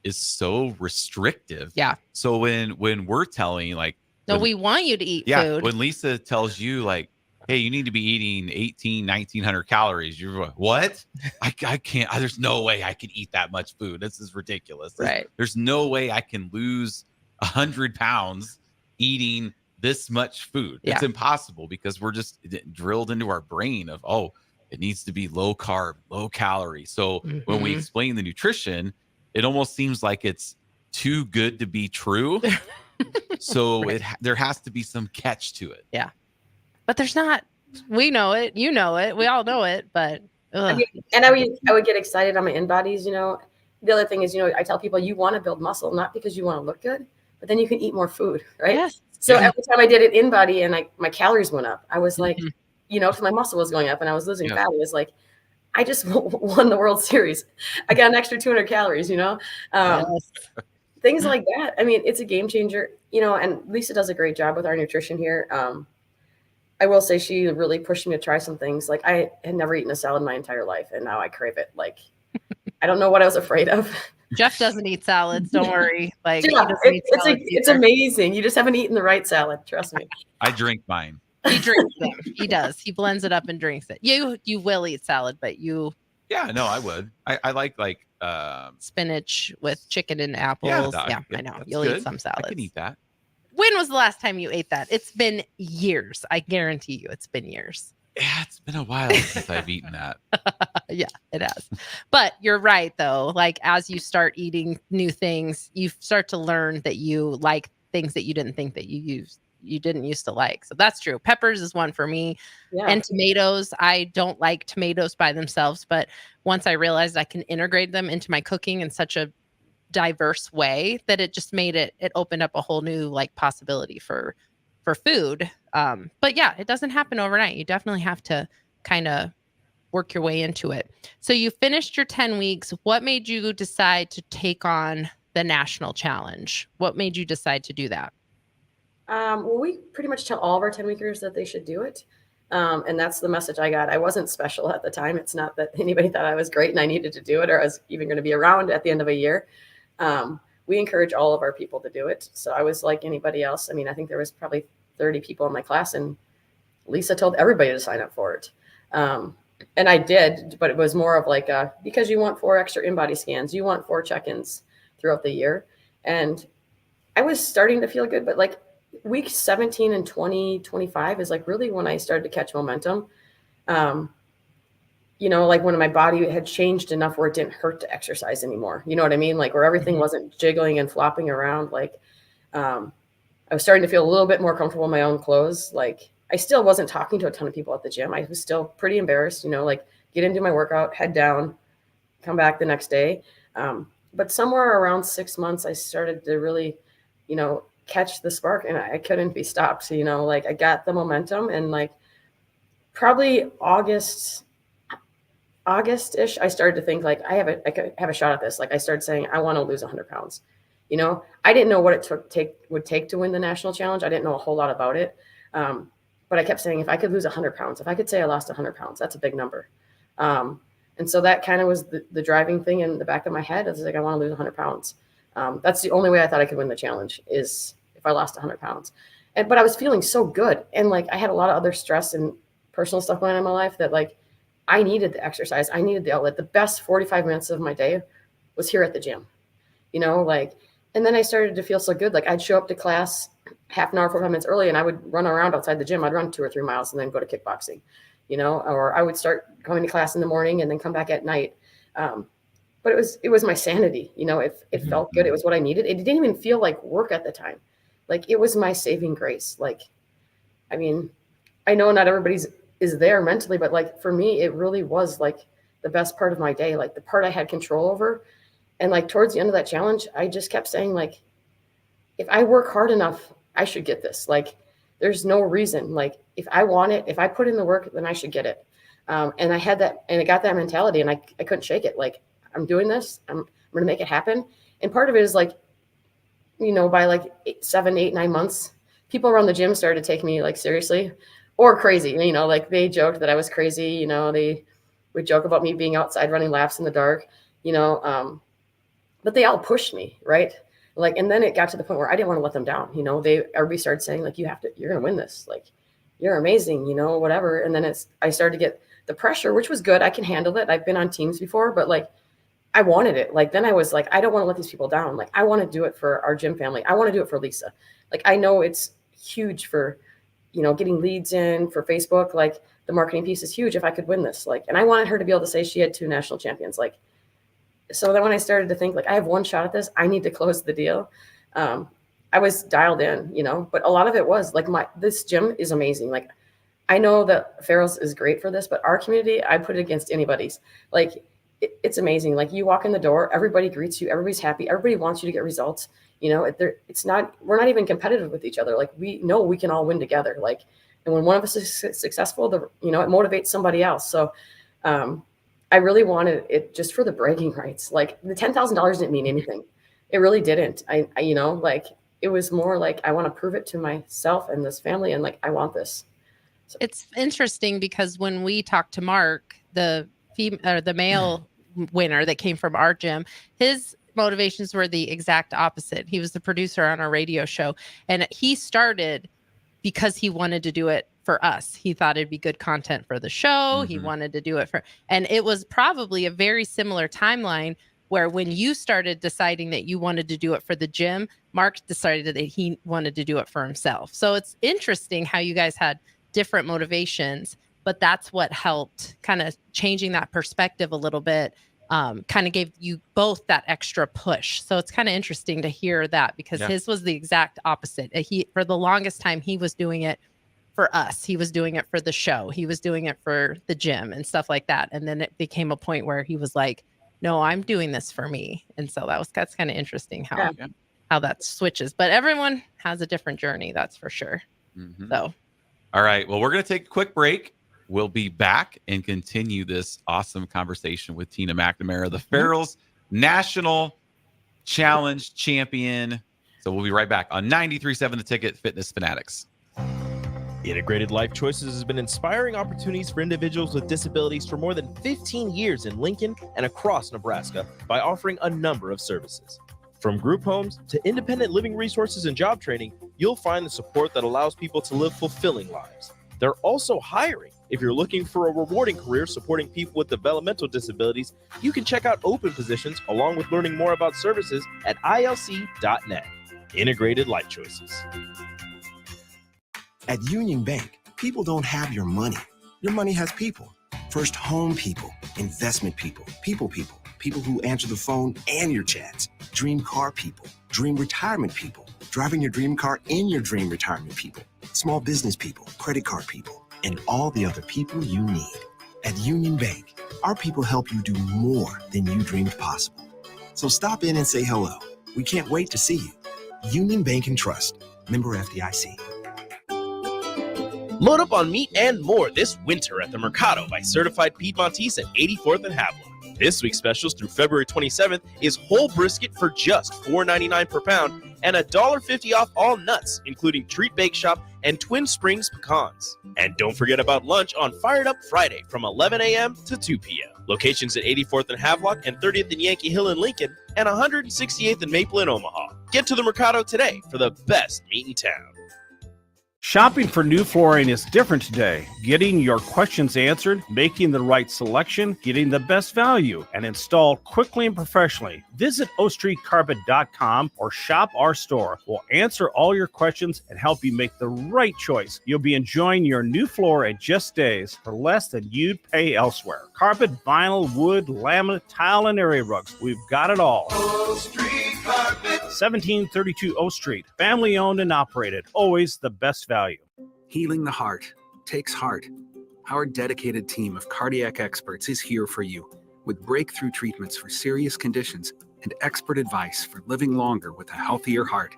is so restrictive. Yeah. So when we're telling you, like, no, we want you to eat food. When Lisa tells you, like, hey, you need to be eating 1,900 calories. You're like, what? I can't. There's no way I can eat that much food. This is ridiculous. Right. There's no way I can lose 100 pounds eating this much food. It's impossible, because we're just drilled into our brain of, oh, it needs to be low carb, low calorie. So when we explain the nutrition, it almost seems like it's too good to be true. So there has to be some catch to it. Yeah. But there's not. We know it. You know it. We all know it. But I would get excited on my in bodies. The other thing is, I tell people you want to build muscle not because you want to look good, but then you can eat more food, right? Yes. So every time I did it in body and my calories went up, I was like, because my muscle was going up and I was losing fat. It was like, I just won the World Series. I got an extra 200 calories. Things like that. I mean, it's a game changer. And Lisa does a great job with our nutrition here. I will say she really pushed me to try some things. Like, I had never eaten a salad my entire life, and now I crave it. Like, I don't know what I was afraid of. Jeff doesn't eat salads. Don't worry. Like, it's amazing. You just haven't eaten the right salad. Trust me. I drink mine. He drinks them. He does. He blends it up and drinks it. You will eat salad, but you. Yeah, no, I would. I like spinach with chicken and apples. Yeah, I know. You'll eat some salads. I can eat that. When was the last time you ate that? It's been years. I guarantee you it's been years. Yeah, it's been a while since I've eaten that. Yeah, it has. But you're right, though. Like, as you start eating new things, you start to learn that you like things that you didn't think that you you didn't used to like. So that's true. Peppers is one for me. Yeah. And tomatoes. I don't like tomatoes by themselves, but once I realized I can integrate them into my cooking in such a diverse way that it just made it opened up a whole new like possibility for food. But yeah, it doesn't happen overnight. You definitely have to kind of work your way into it. So you finished your 10 weeks. What made you decide to take on the national challenge? What made you decide to do that? Well, we pretty much tell all of our 10 weekers that they should do it. And that's the message I got. I wasn't special at the time. It's not that anybody thought I was great and I needed to do it or I was even going to be around at the end of a year. We encourage all of our people to do it. So I was like anybody else. I mean, I think there was probably 30 people in my class and Lisa told everybody to sign up for it. And I did, but it was more of like, because you want 4 extra in-body scans, you want 4 check-ins throughout the year. And I was starting to feel good, but like week 17 and 20, 25 is like really when I started to catch momentum. You know, like when my body had changed enough where it didn't hurt to exercise anymore. You know what I mean? Like where everything wasn't jiggling and flopping around. Like, I was starting to feel a little bit more comfortable in my own clothes. Like I still wasn't talking to a ton of people at the gym. I was still pretty embarrassed, you know, like get into my workout, head down, come back the next day. But somewhere around 6 months, I started to really, you know, catch the spark and I couldn't be stopped. So, you know, like I got the momentum and like probably August-ish, I started to think like I could have a shot at this. Like I started saying, I want to lose 100 pounds. You know, I didn't know what it would take to win the national challenge. I didn't know a whole lot about it. But I kept saying, if I could lose 100 pounds, if I could say I lost 100 pounds, that's a big number. And so that kind of was the driving thing in the back of my head. I was like, I want to lose 100 pounds. That's the only way I thought I could win the challenge is if I lost 100 pounds. But I was feeling so good. And like, I had a lot of other stress and personal stuff going on in my life that like, I needed the exercise. I needed the outlet. The best 45 minutes of my day was here at the gym, you know, like, and then I started to feel so good. Like I'd show up to class half an hour, 45 minutes early, and I would run around outside the gym. I'd run 2 or 3 miles and then go to kickboxing, you know, or I would start going to class in the morning and then come back at night. But it was my sanity, you know, it felt good. It was what I needed. It didn't even feel like work at the time. Like it was my saving grace. Like, I mean, I know not everybody's is there mentally, but like for me, it really was like the best part of my day, like the part I had control over. And like towards the end of that challenge, I just kept saying like, if I work hard enough, I should get this. Like, there's no reason. Like, if I want it, if I put in the work, then I should get it. And I had that, and I got that mentality, and I couldn't shake it. Like, I'm doing this. I'm going to make it happen. And part of it is like, you know, by like 7, 8, 9 months, people around the gym started to take me like seriously or crazy. You know, like they joked that I was crazy. You know, they would joke about me being outside running laps in the dark. You know, but they all pushed me, right? Like, and then it got to the point where I didn't want to let them down. You know, everybody started saying like, you're going to win this. Like, you're amazing, you know, whatever. And then I started to get the pressure, which was good. I can handle it. I've been on teams before, but like, I wanted it. Like, then I was like, I don't want to let these people down. Like, I want to do it for our gym family. I want to do it for Lisa. Like, I know it's huge for, you know, getting leads in for Facebook. Like the marketing piece is huge if I could win this. Like, and I wanted her to be able to say she had 2 national champions. Like, so then when I started to think like, I have 1 shot at this, I need to close the deal. I was dialed in, you know, but a lot of it was like this gym is amazing. Like, I know that Farrell's is great for this, but our community, I put it against anybody's. Like, it's amazing. Like, you walk in the door, everybody greets you, everybody's happy, everybody wants you to get results. You know, we're not even competitive with each other. Like, we know we can all win together. Like, and when one of us is successful, you know, it motivates somebody else. So, I really wanted it just for the bragging rights. Like, the $10,000 didn't mean anything. It really didn't. I, you know, like, it was more like, I want to prove it to myself and this family. And like, I want this. So. It's interesting because when we talked to Mark, the male winner that came from our gym, his motivations were the exact opposite. He was the producer on our radio show, and he started because he wanted to do it for us. He thought it'd be good content for the show. Mm-hmm. He wanted to do it and it was probably a very similar timeline where when you started deciding that you wanted to do it for the gym, Mark decided that he wanted to do it for himself. So it's interesting how you guys had different motivations, but that's what helped kind of changing that perspective a little bit kind of gave you both that extra push. So it's kind of interesting to hear that, because his was the exact opposite. For the longest time, he was doing it for us. He was doing it for the show. He was doing it for the gym and stuff like that. And then it became a point where he was like, no, I'm doing this for me. And so that's kind of interesting how that switches. But everyone has a different journey, that's for sure. So, all right. Well, we're going to take a quick break. We'll be back and continue this awesome conversation with Tina McNamara, the Farrell's National Challenge champion. So we'll be right back on 93.7 The Ticket, Fitness Fanatics. Integrated Life Choices has been inspiring opportunities for individuals with disabilities for more than 15 years in Lincoln and across Nebraska by offering a number of services. From group homes to independent living resources and job training, you'll find the support that allows people to live fulfilling lives. They're also hiring. If you're looking for a rewarding career supporting people with developmental disabilities, you can check out open positions along with learning more about services at ilc.net. Integrated Life Choices. At Union Bank, people don't have your money. Your money has people. First home people, investment people, people who answer the phone and your chats, dream car people, dream retirement people, driving your dream car in your dream retirement people, small business people, credit card people, and all the other people you need. At Union Bank, our people help you do more than you dreamed possible. So stop in and say hello. We can't wait to see you. Union Bank and Trust. Member FDIC. Load up on meat and more this winter at the Mercado by Certified Piedmontese at 84th and Haviland. This week's specials through February 27th is whole brisket for just $4.99 per pound and $1.50 off all nuts, including Treat Bake Shop and Twin Springs pecans. And don't forget about lunch on Fired Up Friday from 11 a.m. to 2 p.m. Locations at 84th and Havelock and 30th and Yankee Hill in Lincoln and 168th and Maple in Omaha. Get to the Mercado today for the best meat in town. Shopping for new flooring is different today. Getting your questions answered, making the right selection, getting the best value, and installed quickly and professionally. Visit ostreetcarpet.com or shop our store. We'll answer all your questions and help you make the right choice. You'll be enjoying your new floor in just days for less than you'd pay elsewhere. Carpet, vinyl, wood, laminate, tile, and area rugs. We've got it all. O Street Carpet. 1732 O Street. Family owned and operated. Always the best value. Healing the heart takes heart. Our dedicated team of cardiac experts is here for you with breakthrough treatments for serious conditions and expert advice for living longer with a healthier heart.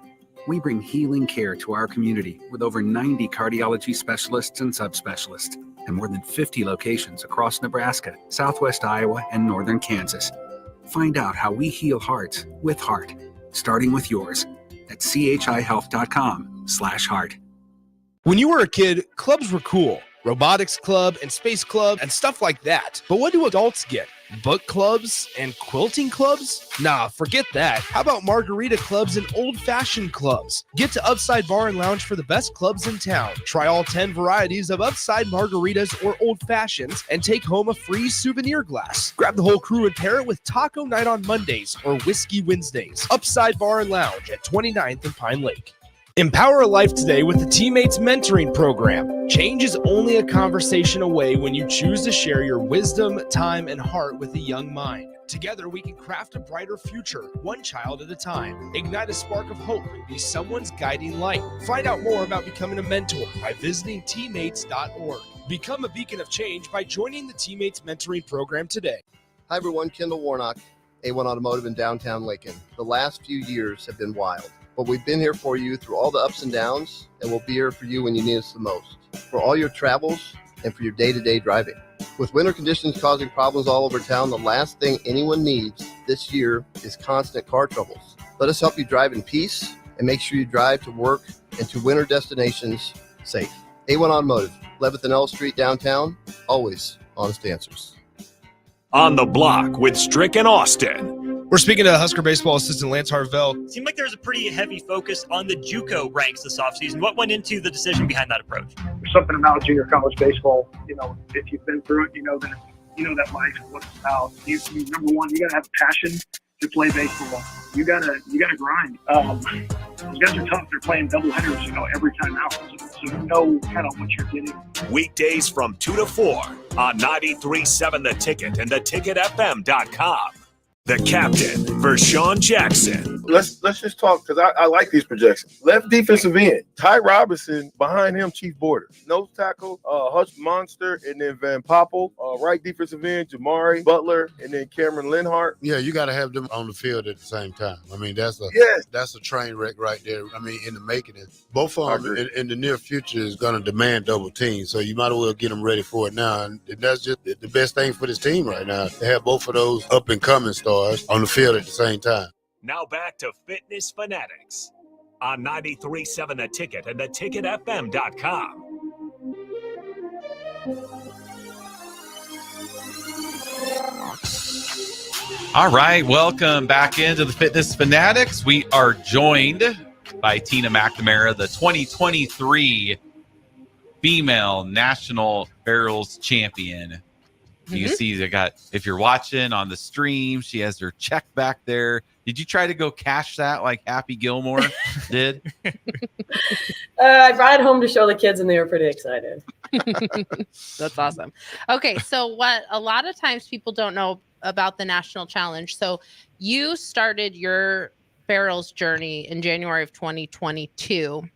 We bring healing care to our community with over 90 cardiology specialists and subspecialists and more than 50 locations across Nebraska, Southwest Iowa, and Northern Kansas. Find out how we heal hearts with heart, starting with yours at chihealth.com/heart. When you were a kid, clubs were cool. Robotics club and space club and stuff like that. But what do adults get? Book clubs and quilting clubs? Nah, forget that. How about margarita clubs and old-fashioned clubs? Get to Upside Bar and Lounge for the best clubs in town. Try all 10 varieties of Upside margaritas or old fashions and take home a free souvenir glass. Grab the whole crew and pair it with Taco Night on Mondays or Whiskey Wednesdays. Upside Bar and Lounge at 29th and Pine Lake. Empower a life today with the Teammates Mentoring Program. Change is only a conversation away when you choose to share your wisdom, time, and heart with a young mind. Together, we can craft a brighter future, one child at a time. Ignite a spark of hope and be someone's guiding light. Find out more about becoming a mentor by visiting teammates.org. Become a beacon of change by joining the Teammates Mentoring Program today. Hi, everyone. Kendall Warnock, A1 Automotive in downtown Lincoln. The last few years have been wild. But we've been here for you through all the ups and downs, and we'll be here for you when you need us the most, for all your travels and for your day-to-day driving. With winter conditions causing problems all over town, the last thing anyone needs this year is constant car troubles. Let us help you drive in peace and make sure you drive to work and to winter destinations safe. A1 Automotive, 11th and L Street downtown, always honest answers. On the Block with Strick and Austin. We're speaking to Husker baseball assistant Lance Harvell. Seemed like there was a pretty heavy focus on the JUCO ranks this offseason. What went into the decision behind that approach? There's something about junior college baseball. You know, if you've been through it, you know that life and what it's about. You number one, you gotta have a passion to play baseball. You gotta grind. Those guys are tough. They're playing double headers, every time out. so you know kind of what you're getting. Weekdays from 2 to 4 on 93.7 The Ticket and theticketfm.com. The captain, Vershawn Jackson. Let's just talk, because I like these projections. Left defensive end, Ty Robinson. Behind him, Chief Border. Nose tackle, Hush Monster, and then Van Poppel. Right defensive end, Jamari Butler, and then Cameron Linhart. Yeah, you got to have them on the field at the same time. I mean, that's a train wreck right there. I mean, in the making it. Both of them in the near future is going to demand double teams, so you might as well get them ready for it now. And that's just the best thing for this team right now, to have both of those up-and-coming stars on the field at the same time. Now back to Fitness Fanatics on 93.7 The Ticket and theticketfm.com. All right, welcome back into the Fitness Fanatics. We are joined by Tina McNamara, the 2023 female national barrels champion. You can see they got, if you're watching on the stream, she has her check back there. Did you try to go cash that like Happy Gilmore did? I brought it home to show the kids, and they were pretty excited. That's awesome. Okay, so what a lot of times people don't know about the national challenge. So you started your barrels journey in January of 2022.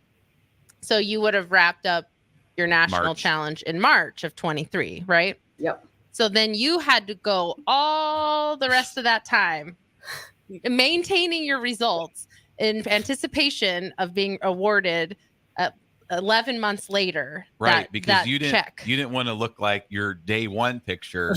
So you would have wrapped up your national challenge in March of 23, right? Yep. So then you had to go all the rest of that time maintaining your results in anticipation of being awarded 11 months later. Right, because you didn't want to look like your day one picture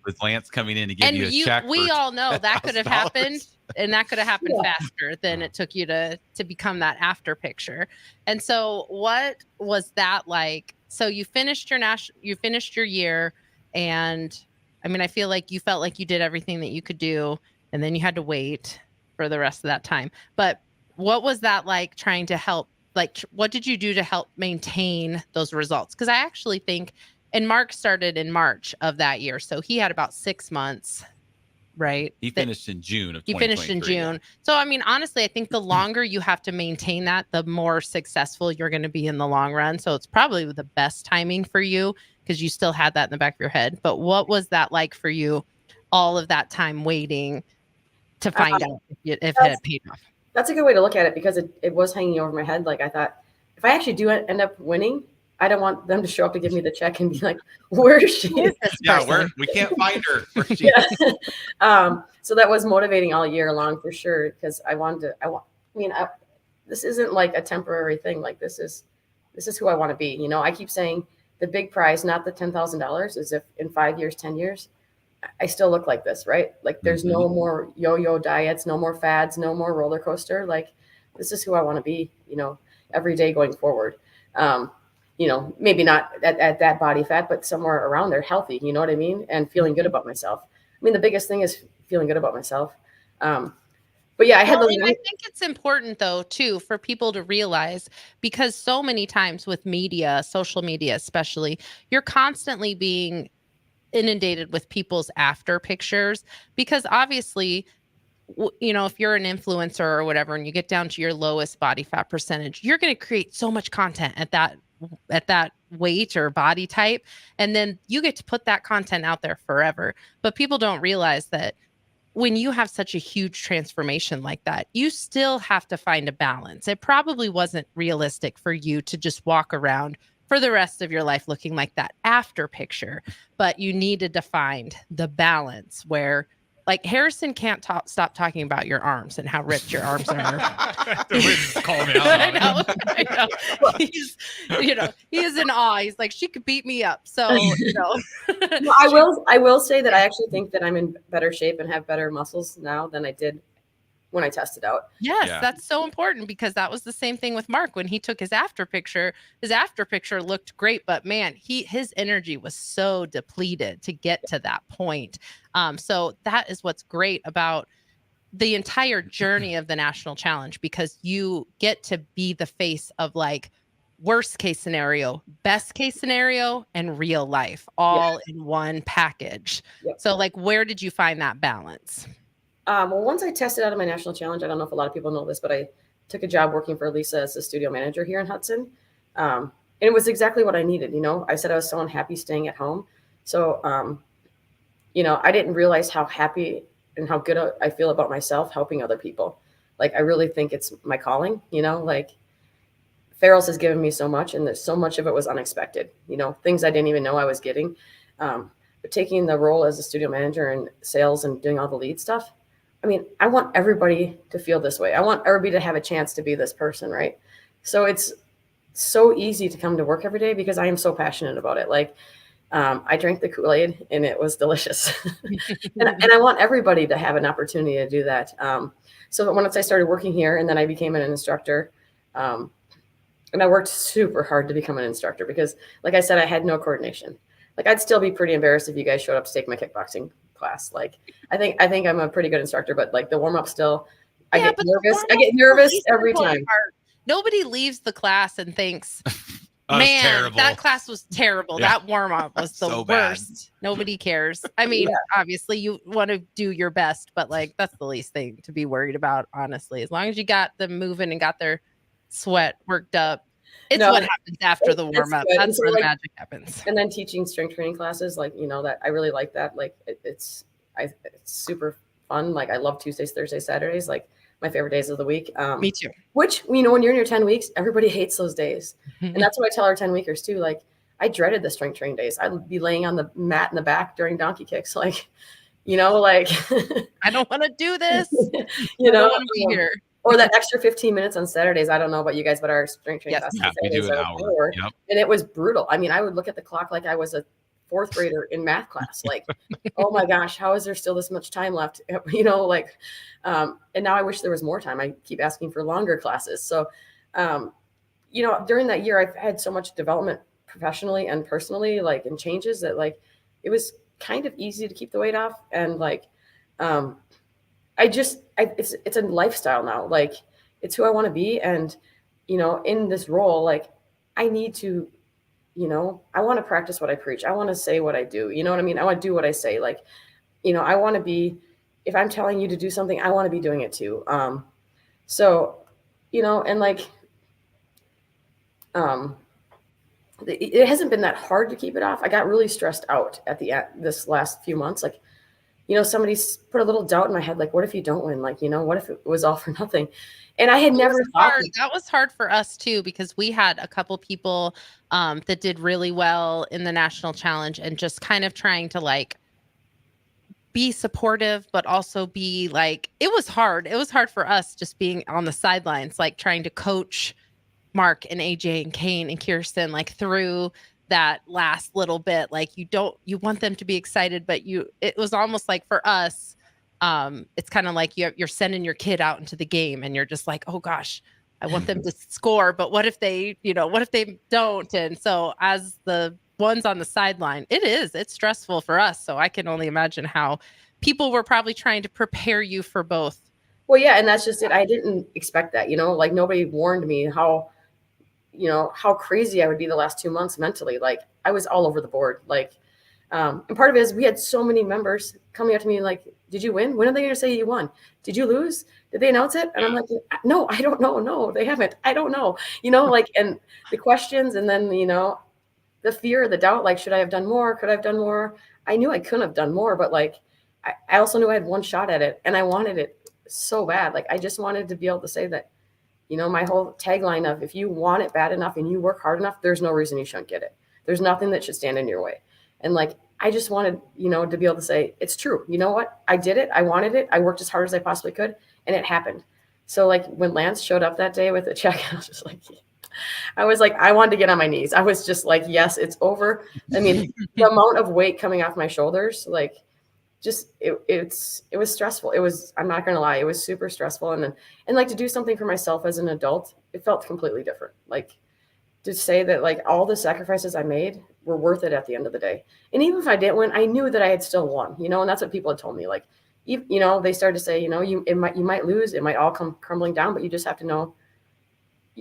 with Lance coming in to give you a check. We for all know that could have $10,000. happened, and that could have happened faster than it took you to become that after picture. And so what was that like? So you finished your year, and I mean, I feel like you felt like you did everything that you could do, and then you had to wait for the rest of that time. But what was that like trying to help? Like, what did you do to help maintain those results? Because I actually think, and Mark started in March of that year, so he had about 6 months, right? He finished in June of 2023. He finished in June. So, I mean, honestly, I think the longer you have to maintain that, the more successful you're going to be in the long run. So it's probably the best timing for you because you still had that in the back of your head. But what was that like for you, all of that time waiting to find out if it had paid off? That's a good way to look at it, because it was hanging over my head. Like, I thought, if I actually do end up winning, I don't want them to show up to give me the check and be like, where is she? Yeah, we can't find her. Where she So that was motivating all year long for sure, because this isn't like a temporary thing. Like, this is who I want to be. You know, I keep saying the big prize, not the $10,000, is if in 5 years, 10 years, I still look like this, right? Like, there's no more yo-yo diets, no more fads, no more roller coaster. Like, this is who I want to be, you know, every day going forward. You know, maybe not at that body fat, but somewhere around there, healthy, you know what I mean? And feeling good about myself. I mean, the biggest thing is feeling good about myself. But yeah, I think it's important though, too, for people to realize, because so many times with media, social media, especially, you're constantly being inundated with people's after pictures, because obviously, you know, if you're an influencer or whatever, and you get down to your lowest body fat percentage, you're going to create so much content at that weight or body type. And then you get to put that content out there forever. But people don't realize that when you have such a huge transformation like that, you still have to find a balance. It probably wasn't realistic for you to just walk around for the rest of your life looking like that after picture, but you needed to find the balance where, like, Harrison can't stop talking about your arms and how ripped your arms are. Call me out. I know. He's, you know, he is in awe. He's like, she could beat me up. So, you know. Well, I will say that I actually think that I'm in better shape and have better muscles now than I did when I tested out. Yes, that's so important, because that was the same thing with Mark when he took his after picture. His after picture looked great, but man, his energy was so depleted to get to that point. So that is what's great about the entire journey of the national challenge, because you get to be the face of, like, worst case scenario, best case scenario, and real life all in one package. So, like, where did you find that balance? Well, once I tested out of my national challenge, I don't know if a lot of people know this, but I took a job working for Lisa as a studio manager here in Hudson. And it was exactly what I needed. I said I was so unhappy staying at home. So, I didn't realize how happy and how good I feel about myself helping other people. Like, I really think it's my calling, like Farrell's has given me so much, and so much of it was unexpected, things I didn't even know I was getting. But taking the role as a studio manager and sales and doing all the lead stuff, I mean, I want everybody to feel this way. I want everybody to have a chance to be this person, right? So it's so easy to come to work every day because I am so passionate about it. Like, I drank the Kool-Aid and it was delicious. and I want everybody to have an opportunity to do that. So once I started working here and then I became an instructor, and I worked super hard to become an instructor because, like I said, I had no coordination. Like, I'd still be pretty embarrassed if you guys showed up to take my kickboxing class. Like, I think I'm a pretty good instructor, but like the warm-up still, I get nervous. I get nervous every time. Nobody leaves the class and thinks, Oh, man, terrible. that class was terrible. Yeah. That warm-up was the So bad. worst. Nobody cares. I mean, obviously you want to do your best, but like that's the least thing to be worried about, honestly. As long as you got them moving and got their sweat worked up. It's what happens after the warm-up. That's where the magic happens. And then teaching strength training classes, like, that I really like that. Like, it's super fun. Like, I love Tuesdays, Thursdays, Saturdays, like my favorite days of the week. Me too. Which, when you're in your 10 weeks, everybody hates those days. And that's what I tell our 10 weekers too. Like, I dreaded the strength training days. I'd be laying on the mat in the back during donkey kicks. Like, like I don't want to do this. I don't want to be here. Or that extra 15 minutes on Saturdays. I don't know about you guys, but our strength training classes on we do Saturdays an hour. Yep. and it was brutal. I mean, I would look at the clock like I was a fourth grader in math class. Like, oh my gosh, how is there still this much time left? And now I wish there was more time. I keep asking for longer classes. So, during that year, I've had so much development professionally and personally, like, and changes that, like, it was kind of easy to keep the weight off. And like, it's a lifestyle now. Like, it's who I want to be. And, in this role, like, I need to, I want to practice what I preach. I want to say what I do. You know what I mean? I want to do what I say. Like, I want to be, if I'm telling you to do something, I want to be doing it too. And like, it hasn't been that hard to keep it off. I got really stressed out at the end this last few months. Like, somebody's put a little doubt in my head. Like, what if you don't win? Like, what if it was all for nothing? And I had never thought that was hard for us too, because we had a couple people that did really well in the national challenge and just kind of trying to like be supportive, but also be like, it was hard. It was hard for us just being on the sidelines, like trying to coach Mark and AJ and Kane and Kirsten, like through that last little bit. Like, you want them to be excited, but it was almost like for us, it's kind of like you're sending your kid out into the game and you're just like, oh gosh, I want them to score, but what if they don't? And so as the ones on the sideline, it's stressful for us. So I can only imagine how people were probably trying to prepare you for both. Well, yeah. And that's just it. I didn't expect that, like nobody warned me how crazy I would be the last 2 months mentally. Like, I was all over the board. Like, and part of it is we had so many members coming up to me like, did you win? When are they going to say you won? Did you lose? Did they announce it? And I'm like, no, I don't know. No, they haven't. I don't know. Like, and the questions, and then, the fear, the doubt, like, should I have done more? Could I have done more? I knew I couldn't have done more, but like, I also knew I had one shot at it and I wanted it so bad. Like, I just wanted to be able to say that, my whole tagline of, if you want it bad enough and you work hard enough, there's no reason you shouldn't get it. There's nothing that should stand in your way. And like, I just wanted, to be able to say, it's true. You know what? I did it. I wanted it. I worked as hard as I possibly could, and it happened. So like, when Lance showed up that day with a check, I was like, I wanted to get on my knees. I was just like, yes, it's over. I mean, the amount of weight coming off my shoulders, like, just it was stressful. I'm not gonna lie, it was super stressful. And like, to do something for myself as an adult, it felt completely different. Like, to say that like all the sacrifices I made were worth it at the end of the day. And even if I didn't win, I knew that I had still won, and that's what people had told me. Like, they started to say, you might lose, it might all come crumbling down, but you just have to know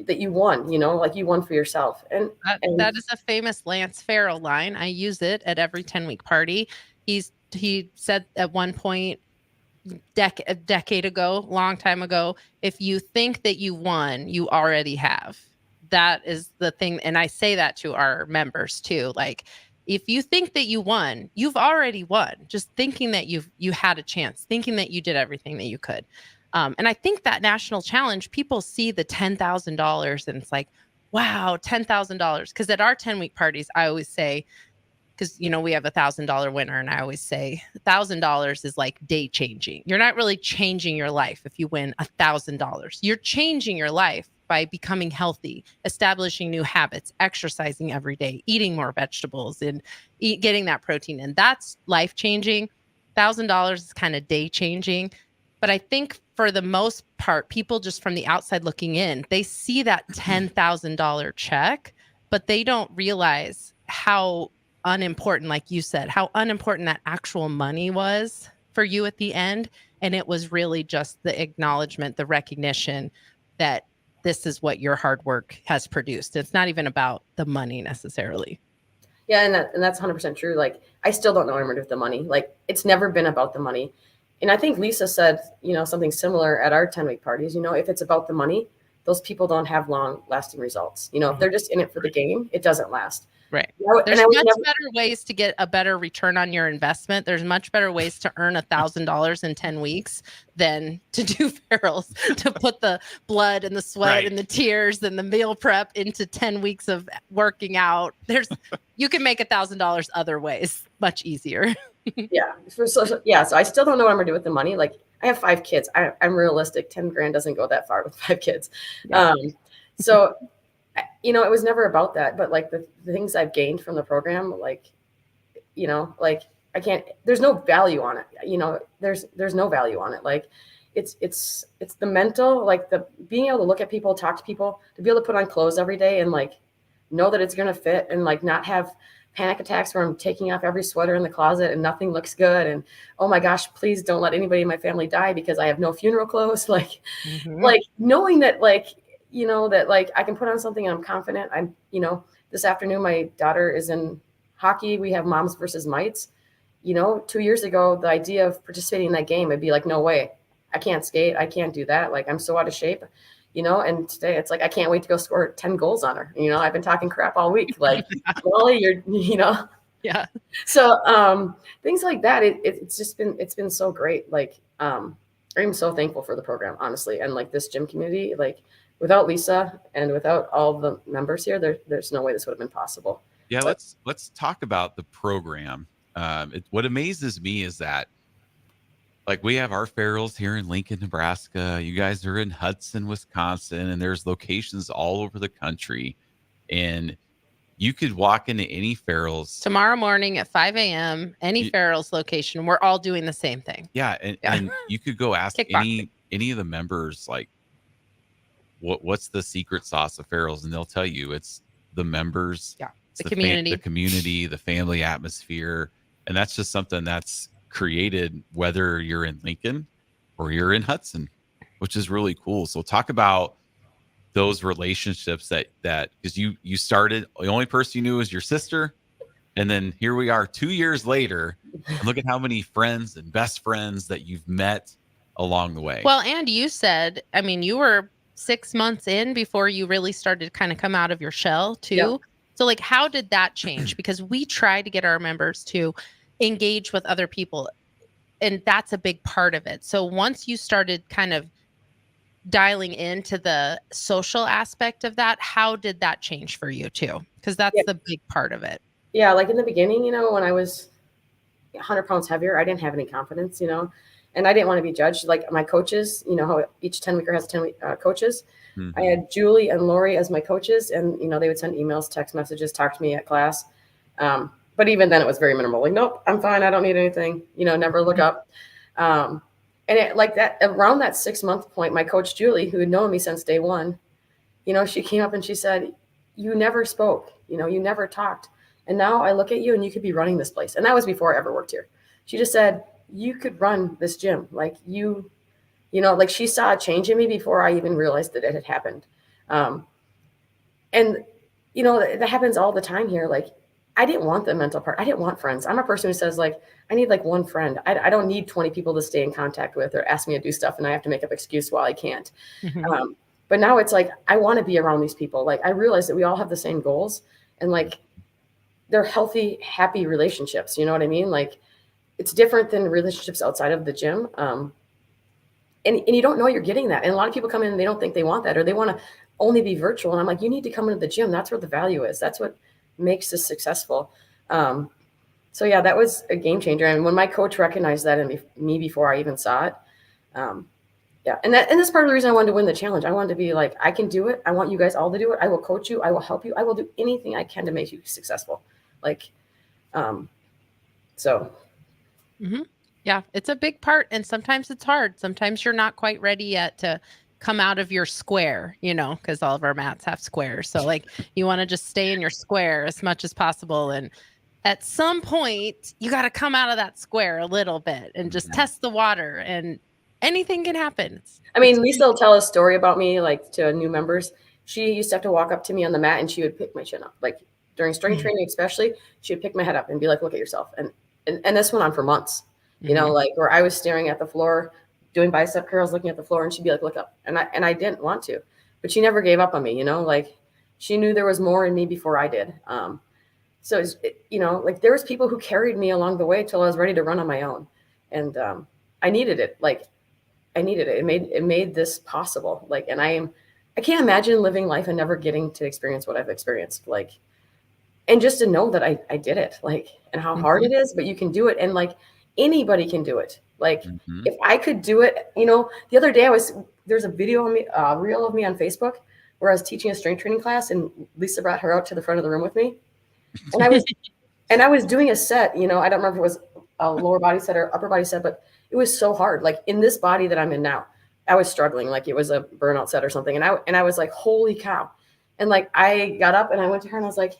that you won, like, you won for yourself. And that is a famous Lance Farrell line. I use it at every 10-week party. He said at one point, a decade ago, long time ago, if you think that you won, you already have. that is the thing. And I say that to our members too. Like, if you think that you won, you've already won. Just thinking that you had a chance, thinking that you did everything that you could. And I think that national challenge, people see the $10,000 and it's like, wow, $10,000. Because at our 10-week parties, I always say, because, you know, we have $1,000 winner. And I always say $1,000 is like day changing. You're not really changing your life if you win $1,000. You're changing your life by becoming healthy, establishing new habits, exercising every day, eating more vegetables, and getting that protein. And that's life changing. $1,000 is kind of day changing. But I think for the most part, people just from the outside looking in, they see that $10,000 check, but they don't realize how unimportant, like you said, how unimportant that actual money was for you at the end. And it was really just the acknowledgement, the recognition that this is what your hard work has produced. It's not even about the money necessarily. Yeah, and that's 100% true. Like, I still don't know what I'm going to do with the money. Like, it's never been about the money. And I think Lisa said, you know, something similar at our 10-week parties. You know, if it's about the money, those people don't have long lasting results. You know, if they're just in it for the game, it doesn't last. Right. There's much better ways to get a better return on your investment. There's much better ways to earn $1,000 in 10 weeks than to do ferals, to put the blood and the sweat and the tears and the meal prep into 10 weeks of working out. You can make $1,000 other ways, much easier. Yeah. So I still don't know what I'm gonna do with the money. Like, I have 5 kids. I'm realistic. 10 grand doesn't go that far with 5 kids. Yeah. So, you know, it was never about that, but like the things I've gained from the program, like, you know, like there's no value on it. You know, there's no value on it. Like, it's the mental, like the being able to look at people, talk to people, to be able to put on clothes every day and like know that it's going to fit, and like not have panic attacks where I'm taking off every sweater in the closet and nothing looks good. And, oh my gosh, please don't let anybody in my family die because I have no funeral clothes. Like, like knowing that, like, you know, that like I can put on something and I'm confident. I'm, you know, this afternoon, my daughter is in hockey. We have moms versus mites. You know, 2 years ago, the idea of participating in that game, I'd be like, no way, I can't skate. I can't do that. Like, I'm so out of shape, you know, and today it's like, I can't wait to go score 10 goals on her. You know, I've been talking crap all week. Like, Molly, you know? Yeah. So things like that, it's been so great. Like, I'm so thankful for the program, honestly. And like this gym community, like, without Lisa and without all the members here, there's no way this would have been possible. Yeah, let's talk about the program. What amazes me is that, like, we have our ferals here in Lincoln, Nebraska. You guys are in Hudson, Wisconsin, and there's locations all over the country. And you could walk into any ferals tomorrow morning at 5 a.m., any ferals location. We're all doing the same thing. Yeah, and you could go ask any of the members, like, what's the secret sauce of ferals, and they'll tell you it's the members, the community, the family atmosphere. And that's just something that's created whether you're in Lincoln or you're in Hudson, which is really cool. So talk about those relationships that because you started, the only person you knew was your sister, and then here we are 2 years later, and look at how many friends and best friends that you've met along the way. Well, and you said, I mean, you were 6 months in before you really started to kind of come out of your shell too. Yep. So like, how did that change? Because we try to get our members to engage with other people, and that's a big part of it. So once you started kind of dialing into the social aspect of that, how did that change for you too? Because that's the big part of it. Yeah. Like in the beginning, you know, when I was 100 pounds heavier, I didn't have any confidence, you know, and I didn't want to be judged. Like my coaches, you know, how each 10-weeker has 10 coaches. Mm-hmm. I had Julie and Lori as my coaches, and, you know, they would send emails, text messages, talk to me at class. But even then it was very minimal. Like, nope, I'm fine. I don't need anything, you know, never look up. And it, like that, around that 6-month point, my coach, Julie, who had known me since day one, you know, she came up and she said, you never spoke, you know, you never talked. And now I look at you and you could be running this place. And that was before I ever worked here. She just said, you could run this gym. Like you know, like she saw a change in me before I even realized that it had happened. And, you know, that happens all the time here. Like, I didn't want the mental part. I didn't want friends. I'm a person who says, like, I need like one friend. I don't need 20 people to stay in contact with or ask me to do stuff and I have to make up excuse while I can't. Mm-hmm. But now it's like, I want to be around these people. Like, I realize that we all have the same goals, and like, they're healthy, happy relationships. You know what I mean? Like, it's different than relationships outside of the gym. And you don't know you're getting that. And a lot of people come in and they don't think they want that, or they want to only be virtual. And I'm like, you need to come into the gym. That's where the value is. That's what makes this successful. So yeah, that was a game changer. And when my coach recognized that in me before I even saw it, yeah. And that's part of the reason I wanted to win the challenge. I wanted to be like, I can do it. I want you guys all to do it. I will coach you. I will help you. I will do anything I can to make you successful. Like, so. Mm-hmm. Yeah, it's a big part. And sometimes it's hard. Sometimes you're not quite ready yet to come out of your square, you know, because all of our mats have squares. So like, you want to just stay in your square as much as possible. And at some point you got to come out of that square a little bit and just test the water, and anything can happen. I mean, Lisa will tell a story about me, like, to new members. She used to have to walk up to me on the mat and she would pick my chin up. Like, during strength training, especially, she would pick my head up and be like, look at yourself. And this went on for months, you know, like, where I was staring at the floor, doing bicep curls, looking at the floor, and she'd be like, look up. And I didn't want to, but she never gave up on me, you know, like, she knew there was more in me before I did. So, you know, like, there was people who carried me along the way till I was ready to run on my own. And I needed it. Like, I needed it. It made this possible. Like, and I can't imagine living life and never getting to experience what I've experienced. Like, and just to know that I did it, like, and how hard it is, but you can do it. And like, anybody can do it. Like, if I could do it, you know, the other day there's a video of me, reel of me on Facebook where I was teaching a strength training class, and Lisa brought her out to the front of the room with me. And I was doing a set, you know, I don't remember if it was a lower body set or upper body set, but it was so hard. Like, in this body that I'm in now, I was struggling. Like, it was a burnout set or something. And I was like, holy cow. And like, I got up and I went to her and I was like,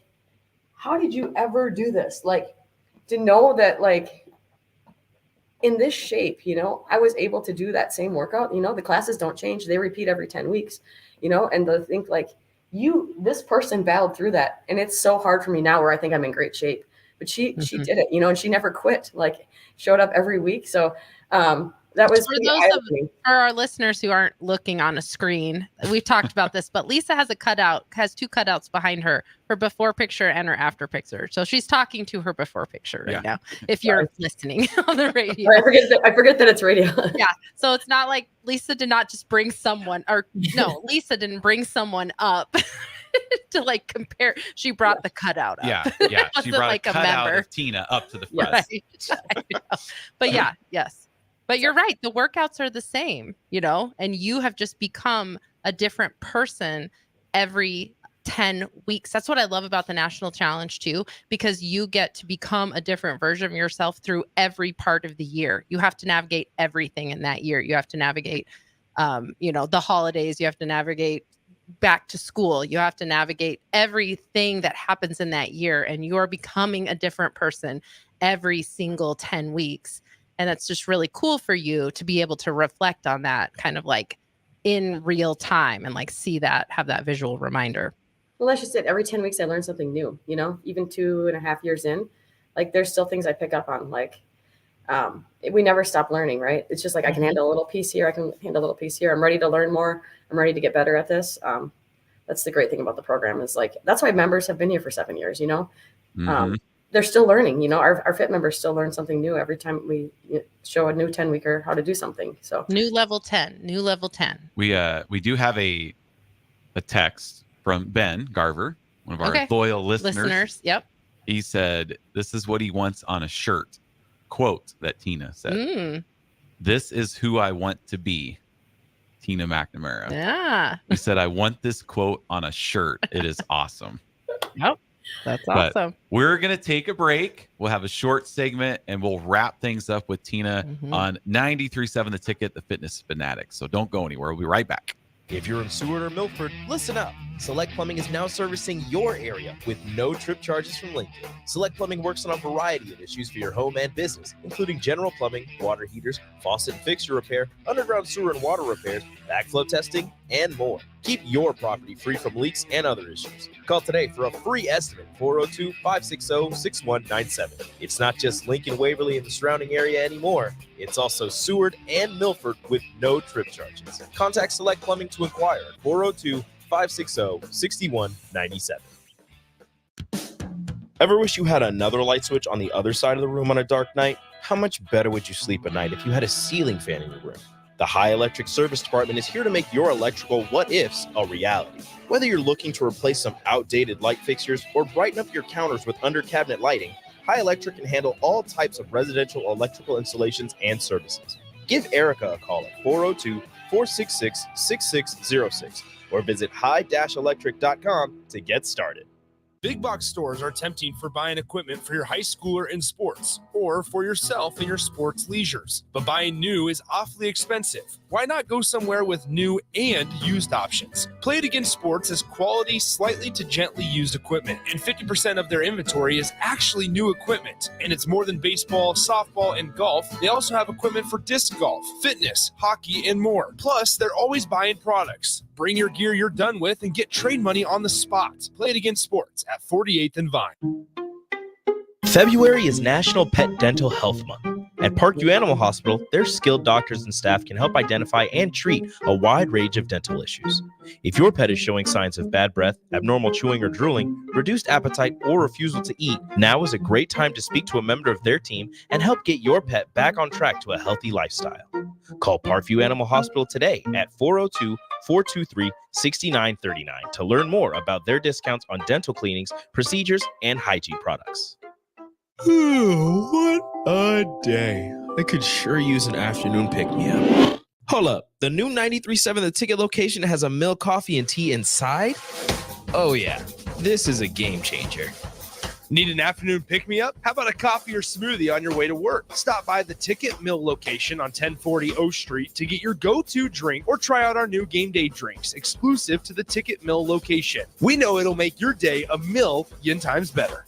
how did you ever do this? Like, to know that, like, in this shape, you know, I was able to do that same workout. You know, the classes don't change. They repeat every 10 weeks, you know, and to think like, this person battled through that. And it's so hard for me now, where I think I'm in great shape, but she did it, you know, and she never quit, like, showed up every week. So, that was for our listeners who aren't looking on a screen. We've talked about this, but Lisa has two cutouts behind her before picture and her after picture. So she's talking to her before picture right now. If you're listening on the radio, I forget that it's radio. Yeah. So it's not like Lisa did not just bring someone, Lisa didn't bring someone up to like compare. She brought the cutout up. Yeah. She brought like a cutout of Tina up to the front. Right. But yeah, yes. But you're right. The workouts are the same, you know, and you have just become a different person every 10 weeks. That's what I love about the National Challenge too, because you get to become a different version of yourself through every part of the year. You have to navigate everything in that year. You have to navigate, you know, the holidays. You have to navigate back to school. You have to navigate everything that happens in that year, and you're becoming a different person every single 10 weeks. And that's just really cool for you to be able to reflect on that kind of like in real time and like see that, have that visual reminder. Well, that's just it. Every 10 weeks, I learn something new, you know, even 2.5 years in, like, there's still things I pick up on. Like, we never stop learning, right? It's just like, I can handle a little piece here. I can handle a little piece here. I'm ready to learn more. I'm ready to get better at this. That's the great thing about the program, is like, that's why members have been here for 7 years, you know? They're still learning, you know, our fit members still learn something new every time we show a new 10-weeker how to do something. So new level 10. We do have a text from Ben Garver, one of our loyal listeners. Yep. He said, this is what he wants on a shirt. Quote that Tina said. This is who I want to be. Tina McNamara. Yeah. He said, I want this quote on a shirt. It is awesome. Yep. That's awesome. We're going to take a break. We'll have a short segment and we'll wrap things up with Tina on 93.7 The Ticket, the Fitness Fanatics. So don't go anywhere. We'll be right back. If you're in Seward or Milford, listen up. Select Plumbing is now servicing your area with no trip charges from Lincoln. Select Plumbing works on a variety of issues for your home and business, including general plumbing, water heaters, faucet and fixture repair, underground sewer and water repairs, backflow testing, and more. Keep your property free from leaks and other issues. Call today for a free estimate, 402-560-6197. It's not just Lincoln, Waverly, and the surrounding area anymore. It's also Seward and Milford with no trip charges. Contact Select Plumbing to inquire at 402-560-6197. Ever wish you had another light switch on the other side of the room on a dark night? How much better would you sleep at night if you had a ceiling fan in your room? The High Electric Service Department is here to make your electrical what-ifs a reality. Whether you're looking to replace some outdated light fixtures or brighten up your counters with under-cabinet lighting, High Electric can handle all types of residential electrical installations and services. Give Erica a call at 402-466-6606 or visit high-electric.com to get started. Big box stores are tempting for buying equipment for your high schooler in sports or for yourself in your sports leisures. But buying new is awfully expensive. Why not go somewhere with new and used options? Play It Again Sports has quality, slightly to gently used equipment, and 50% of their inventory is actually new equipment. And it's more than baseball, softball, and golf. They also have equipment for disc golf, fitness, hockey, and more. Plus, they're always buying products. Bring your gear you're done with and get trade money on the spot. Play It Again Sports at 48th and Vine. February is National Pet Dental Health Month. At Parkview Animal Hospital, their skilled doctors and staff can help identify and treat a wide range of dental issues. If your pet is showing signs of bad breath, abnormal chewing or drooling, reduced appetite, or refusal to eat, now is a great time to speak to a member of their team and help get your pet back on track to a healthy lifestyle. Call Parkview Animal Hospital today at 402-423-6939 to learn more about their discounts on dental cleanings, procedures, and hygiene products. What a day. I could sure use an afternoon pick-me-up. Hold up. The new 93.7 The Ticket location has a milk, coffee, and tea inside? Oh yeah, this is a game changer. Need an afternoon pick-me-up? How about a coffee or smoothie on your way to work? Stop by the Ticket Mill location on 1040 O Street to get your go-to drink or try out our new game day drinks exclusive to the Ticket Mill location. We know it'll make your day a million times better.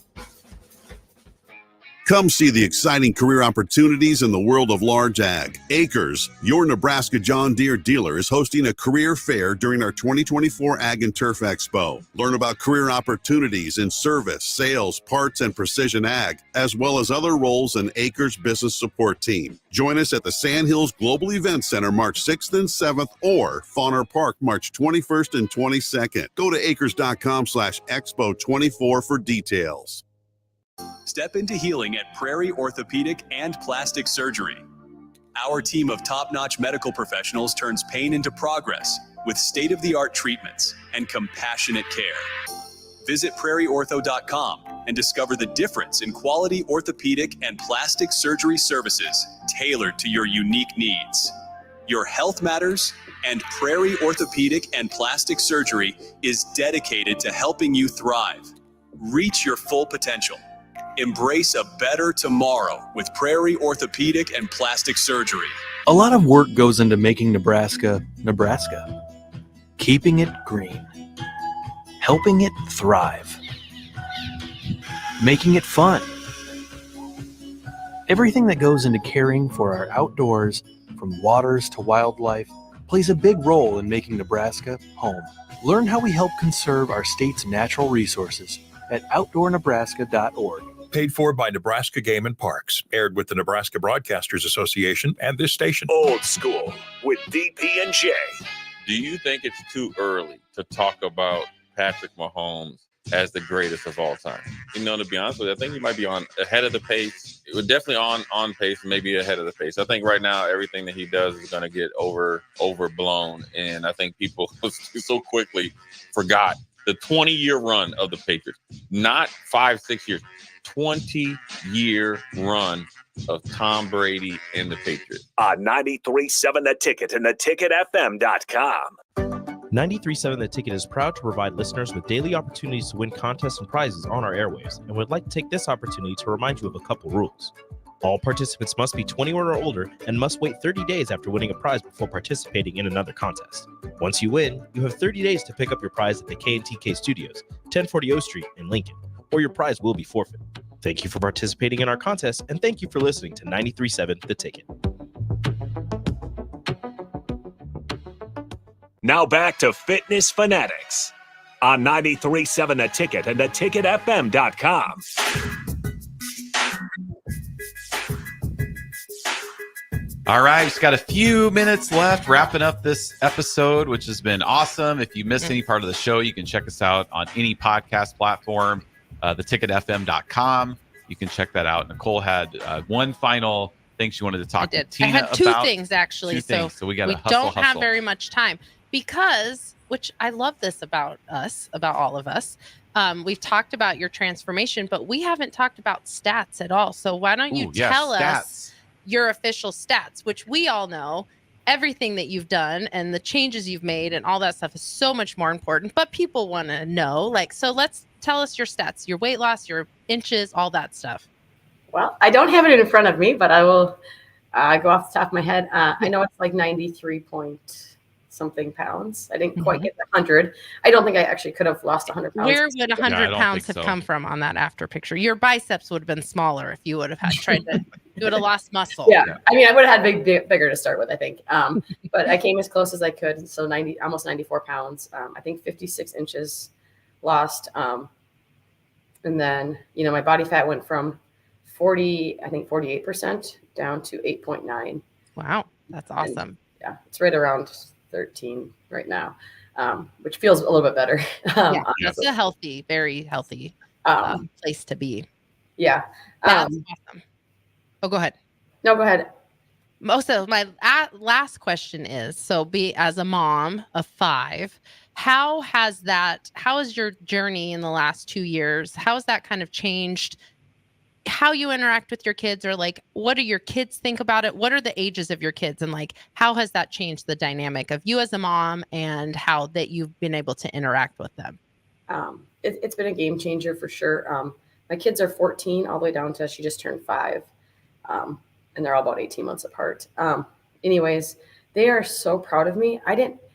Come see the exciting career opportunities in the world of large ag. Acres, your Nebraska John Deere dealer, is hosting a career fair during our 2024 Ag and Turf Expo. Learn about career opportunities in service, sales, parts, and precision ag, as well as other roles in Acres business support team. Join us at the Sandhills Global Event Center March 6th and 7th or Fauner Park March 21st and 22nd. Go to acres.com/expo24 for details. Step into healing at Prairie Orthopedic and Plastic Surgery. Our team of top-notch medical professionals turns pain into progress with state-of-the-art treatments and compassionate care. Visit prairieortho.com and discover the difference in quality orthopedic and plastic surgery services tailored to your unique needs. Your health matters, and Prairie Orthopedic and Plastic Surgery is dedicated to helping you thrive. Reach your full potential. Embrace a better tomorrow with Prairie Orthopedic and Plastic Surgery. A lot of work goes into making Nebraska, Nebraska. Keeping it green. Helping it thrive. Making it fun. Everything that goes into caring for our outdoors, from waters to wildlife, plays a big role in making Nebraska home. Learn how we help conserve our state's natural resources at outdoornebraska.org. Paid for by Nebraska Game and Parks. Aired with the Nebraska Broadcasters Association and this station. Old School with DP and J. Do you think it's too early to talk about Patrick Mahomes as the greatest of all time? You know, to be honest with you, I think he might be on ahead of the pace. It was definitely on pace, maybe ahead of the pace. I think right now everything that he does is going to get overblown, and I think people so quickly forgot the 20-year run of the Patriots. Not 5-6 years. 20-year run of Tom Brady and the Patriots. On 93.7 The Ticket and theticketfm.com. 93.7 The Ticket is proud to provide listeners with daily opportunities to win contests and prizes on our airwaves, and would like to take this opportunity to remind you of a couple rules. All participants must be 21 or older and must wait 30 days after winning a prize before participating in another contest. Once you win, you have 30 days to pick up your prize at the K&TK Studios, 1040 O Street in Lincoln, or your prize will be forfeit. Thank you for participating in our contest, and thank you for listening to 93.7 The Ticket. Now back to Fitness Fanatics on 93.7 The Ticket and theticketfm.com. All right, we've got a few minutes left wrapping up this episode, which has been awesome. If you missed any part of the show, you can check us out on any podcast platform, theticketfm.com. You can check that out. Nicole had one final thing she wanted to talk to Tina I had two about. things, actually. Two things, so we got to don't have very much time because, which I love this about us, about all of us. We've talked about your transformation, but we haven't talked about stats at all. So why don't you tell us your official stats, which we all know everything that you've done and the changes you've made and all that stuff is so much more important, but people want to know, like, so let's tell us your stats, your weight loss, your inches, all that stuff. Well, I don't have it in front of me, but I will go off the top of my head. I know it's like 93 point something pounds. I didn't quite get the 100. I don't think I actually could have lost 100 pounds. Where would 100 pounds have come from on that after picture? Your biceps would have been smaller if you would have tried to, you would have lost muscle. Yeah. I mean, I would have had bigger to start with, I think. But I came as close as I could. So almost 94 pounds. I think 56 inches lost. And then, my body fat went from 48% down to 8.9. Wow. That's awesome. And, it's right around 13 right now, which feels a little bit better. That's a healthy, very healthy place to be. Yeah. That's awesome. Oh, go ahead. No, go ahead. So my last question is, so as a mom of 5, how has your journey in the last 2 years, how has that kind of changed how you interact with your kids, or like, what do your kids think about it? What are the ages of your kids? And like, how has that changed the dynamic of you as a mom and how that you've been able to interact with them? It's been a game changer for sure. My kids are 14 all the way down to, she just turned 5. And they're all about 18 months apart. Anyways, they are so proud of me.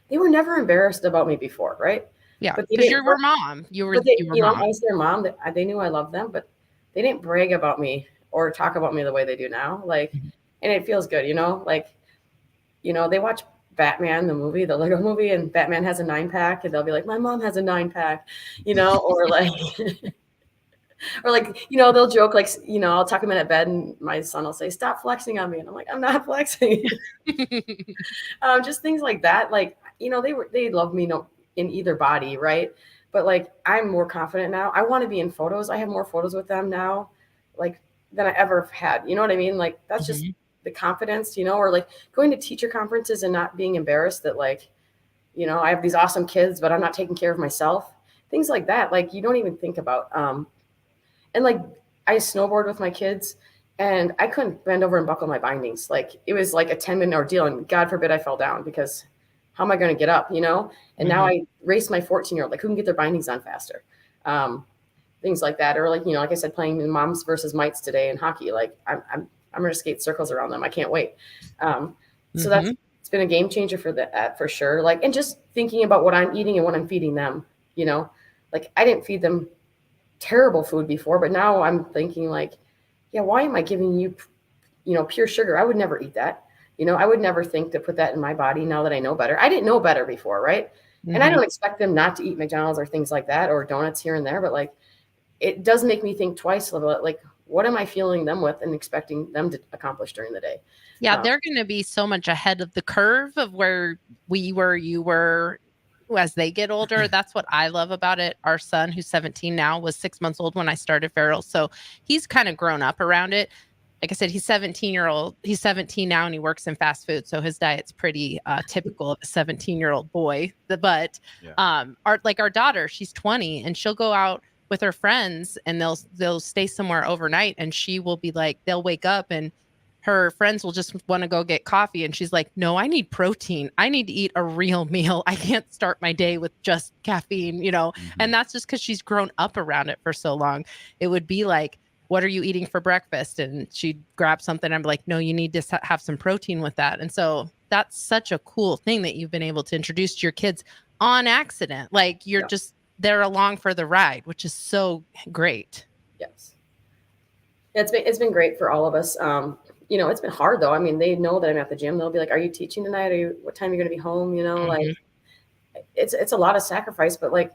They were never embarrassed about me before. Right. Yeah. Because you were mom. You were mom. I was their mom. They knew I loved them, but they didn't brag about me or talk about me the way they do now. Like, and it feels good, they watch Batman, the movie, the Lego movie, and Batman has a 9-pack, and they'll be like, my mom has a 9-pack, or like, they'll joke, like, I'll tuck them in at bed and my son will say, stop flexing on me. And I'm like, I'm not flexing. Just things like that. Like, they love me in either body. Right. But like, I'm more confident now. I want to be in photos. I have more photos with them now, like, than I ever had. You know what I mean? Like, that's just the confidence, or like going to teacher conferences and not being embarrassed that like, I have these awesome kids, but I'm not taking care of myself. Things like that. Like, you don't even think about. And like, I snowboard with my kids and I couldn't bend over and buckle my bindings. Like, it was like a 10-minute ordeal, and God forbid I fell down, because how am I going to get up, And now I race my 14-year-old, like, who can get their bindings on faster? Things like that. Or like, like I said, playing moms versus mites today in hockey. Like, I'm going to skate circles around them. I can't wait. So it's been a game changer for sure. Like, and just thinking about what I'm eating and what I'm feeding them, like, I didn't feed them terrible food before, but now I'm thinking like, yeah, why am I giving you, pure sugar? I would never eat that. I would never think to put that in my body now that I know better. I didn't know better before, right? And I don't expect them not to eat McDonald's or things like that, or donuts here and there, but like, it does make me think twice about like, what am I fueling them with and expecting them to accomplish during the day? Yeah, they're going to be so much ahead of the curve of where you were as they get older. That's what I love about it. Our son, who's 17 now, was 6 months old when I started Feral. So he's kind of grown up around it. Like I said, he's 17 now and he works in fast food. So his diet's pretty typical of a 17-year-old boy. But our daughter, she's 20 and she'll go out with her friends and they'll stay somewhere overnight, and she will be like, they'll wake up and her friends will just want to go get coffee. And she's like, no, I need protein. I need to eat a real meal. I can't start my day with just caffeine, and that's just because she's grown up around it for so long. It would be like, what are you eating for breakfast? And she'd grab something. I'm like, no, you need to have some protein with that. And so that's such a cool thing that you've been able to introduce to your kids on accident. Like, you're they're along for the ride, which is so great. Yes. It's been great for all of us. It's been hard though. I mean, they know that I'm at the gym. They'll be like, are you teaching tonight? What time are you going to be home? Like, it's a lot of sacrifice, but like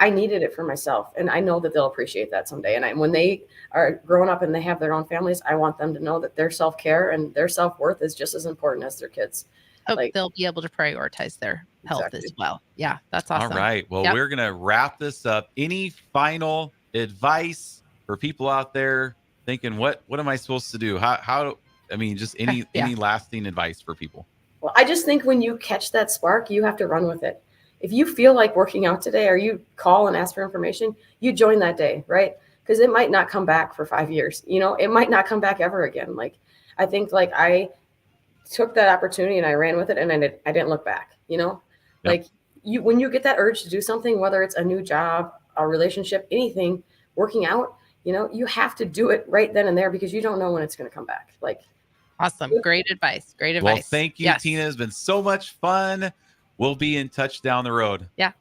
I needed it for myself, and I know that they'll appreciate that someday. And when they are growing up and they have their own families, I want them to know that their self-care and their self-worth is just as important as their kids. Hope they'll be able to prioritize their health as well. Yeah, that's awesome. All right. Well, Yep. we're going to wrap this up. Any final advice for people out there thinking, what am I supposed to do? I mean, just any lasting advice for people? Well, I just think when you catch that spark, you have to run with it. If you feel like working out today, or you call and ask for information, you join that day, right? Because it might not come back for 5 years. You know, it might not come back ever again. Like, I think like I took that opportunity and I ran with it, and I didn't look back. You know, like when you get that urge to do something, whether it's a new job, a relationship, anything, working out, you know, you have to do it right then and there because you don't know when it's going to come back. Like, awesome. Great advice. Great advice. Well, thank you, Yes. Tina. It's been so much fun. We'll be in touch down the road. Yeah.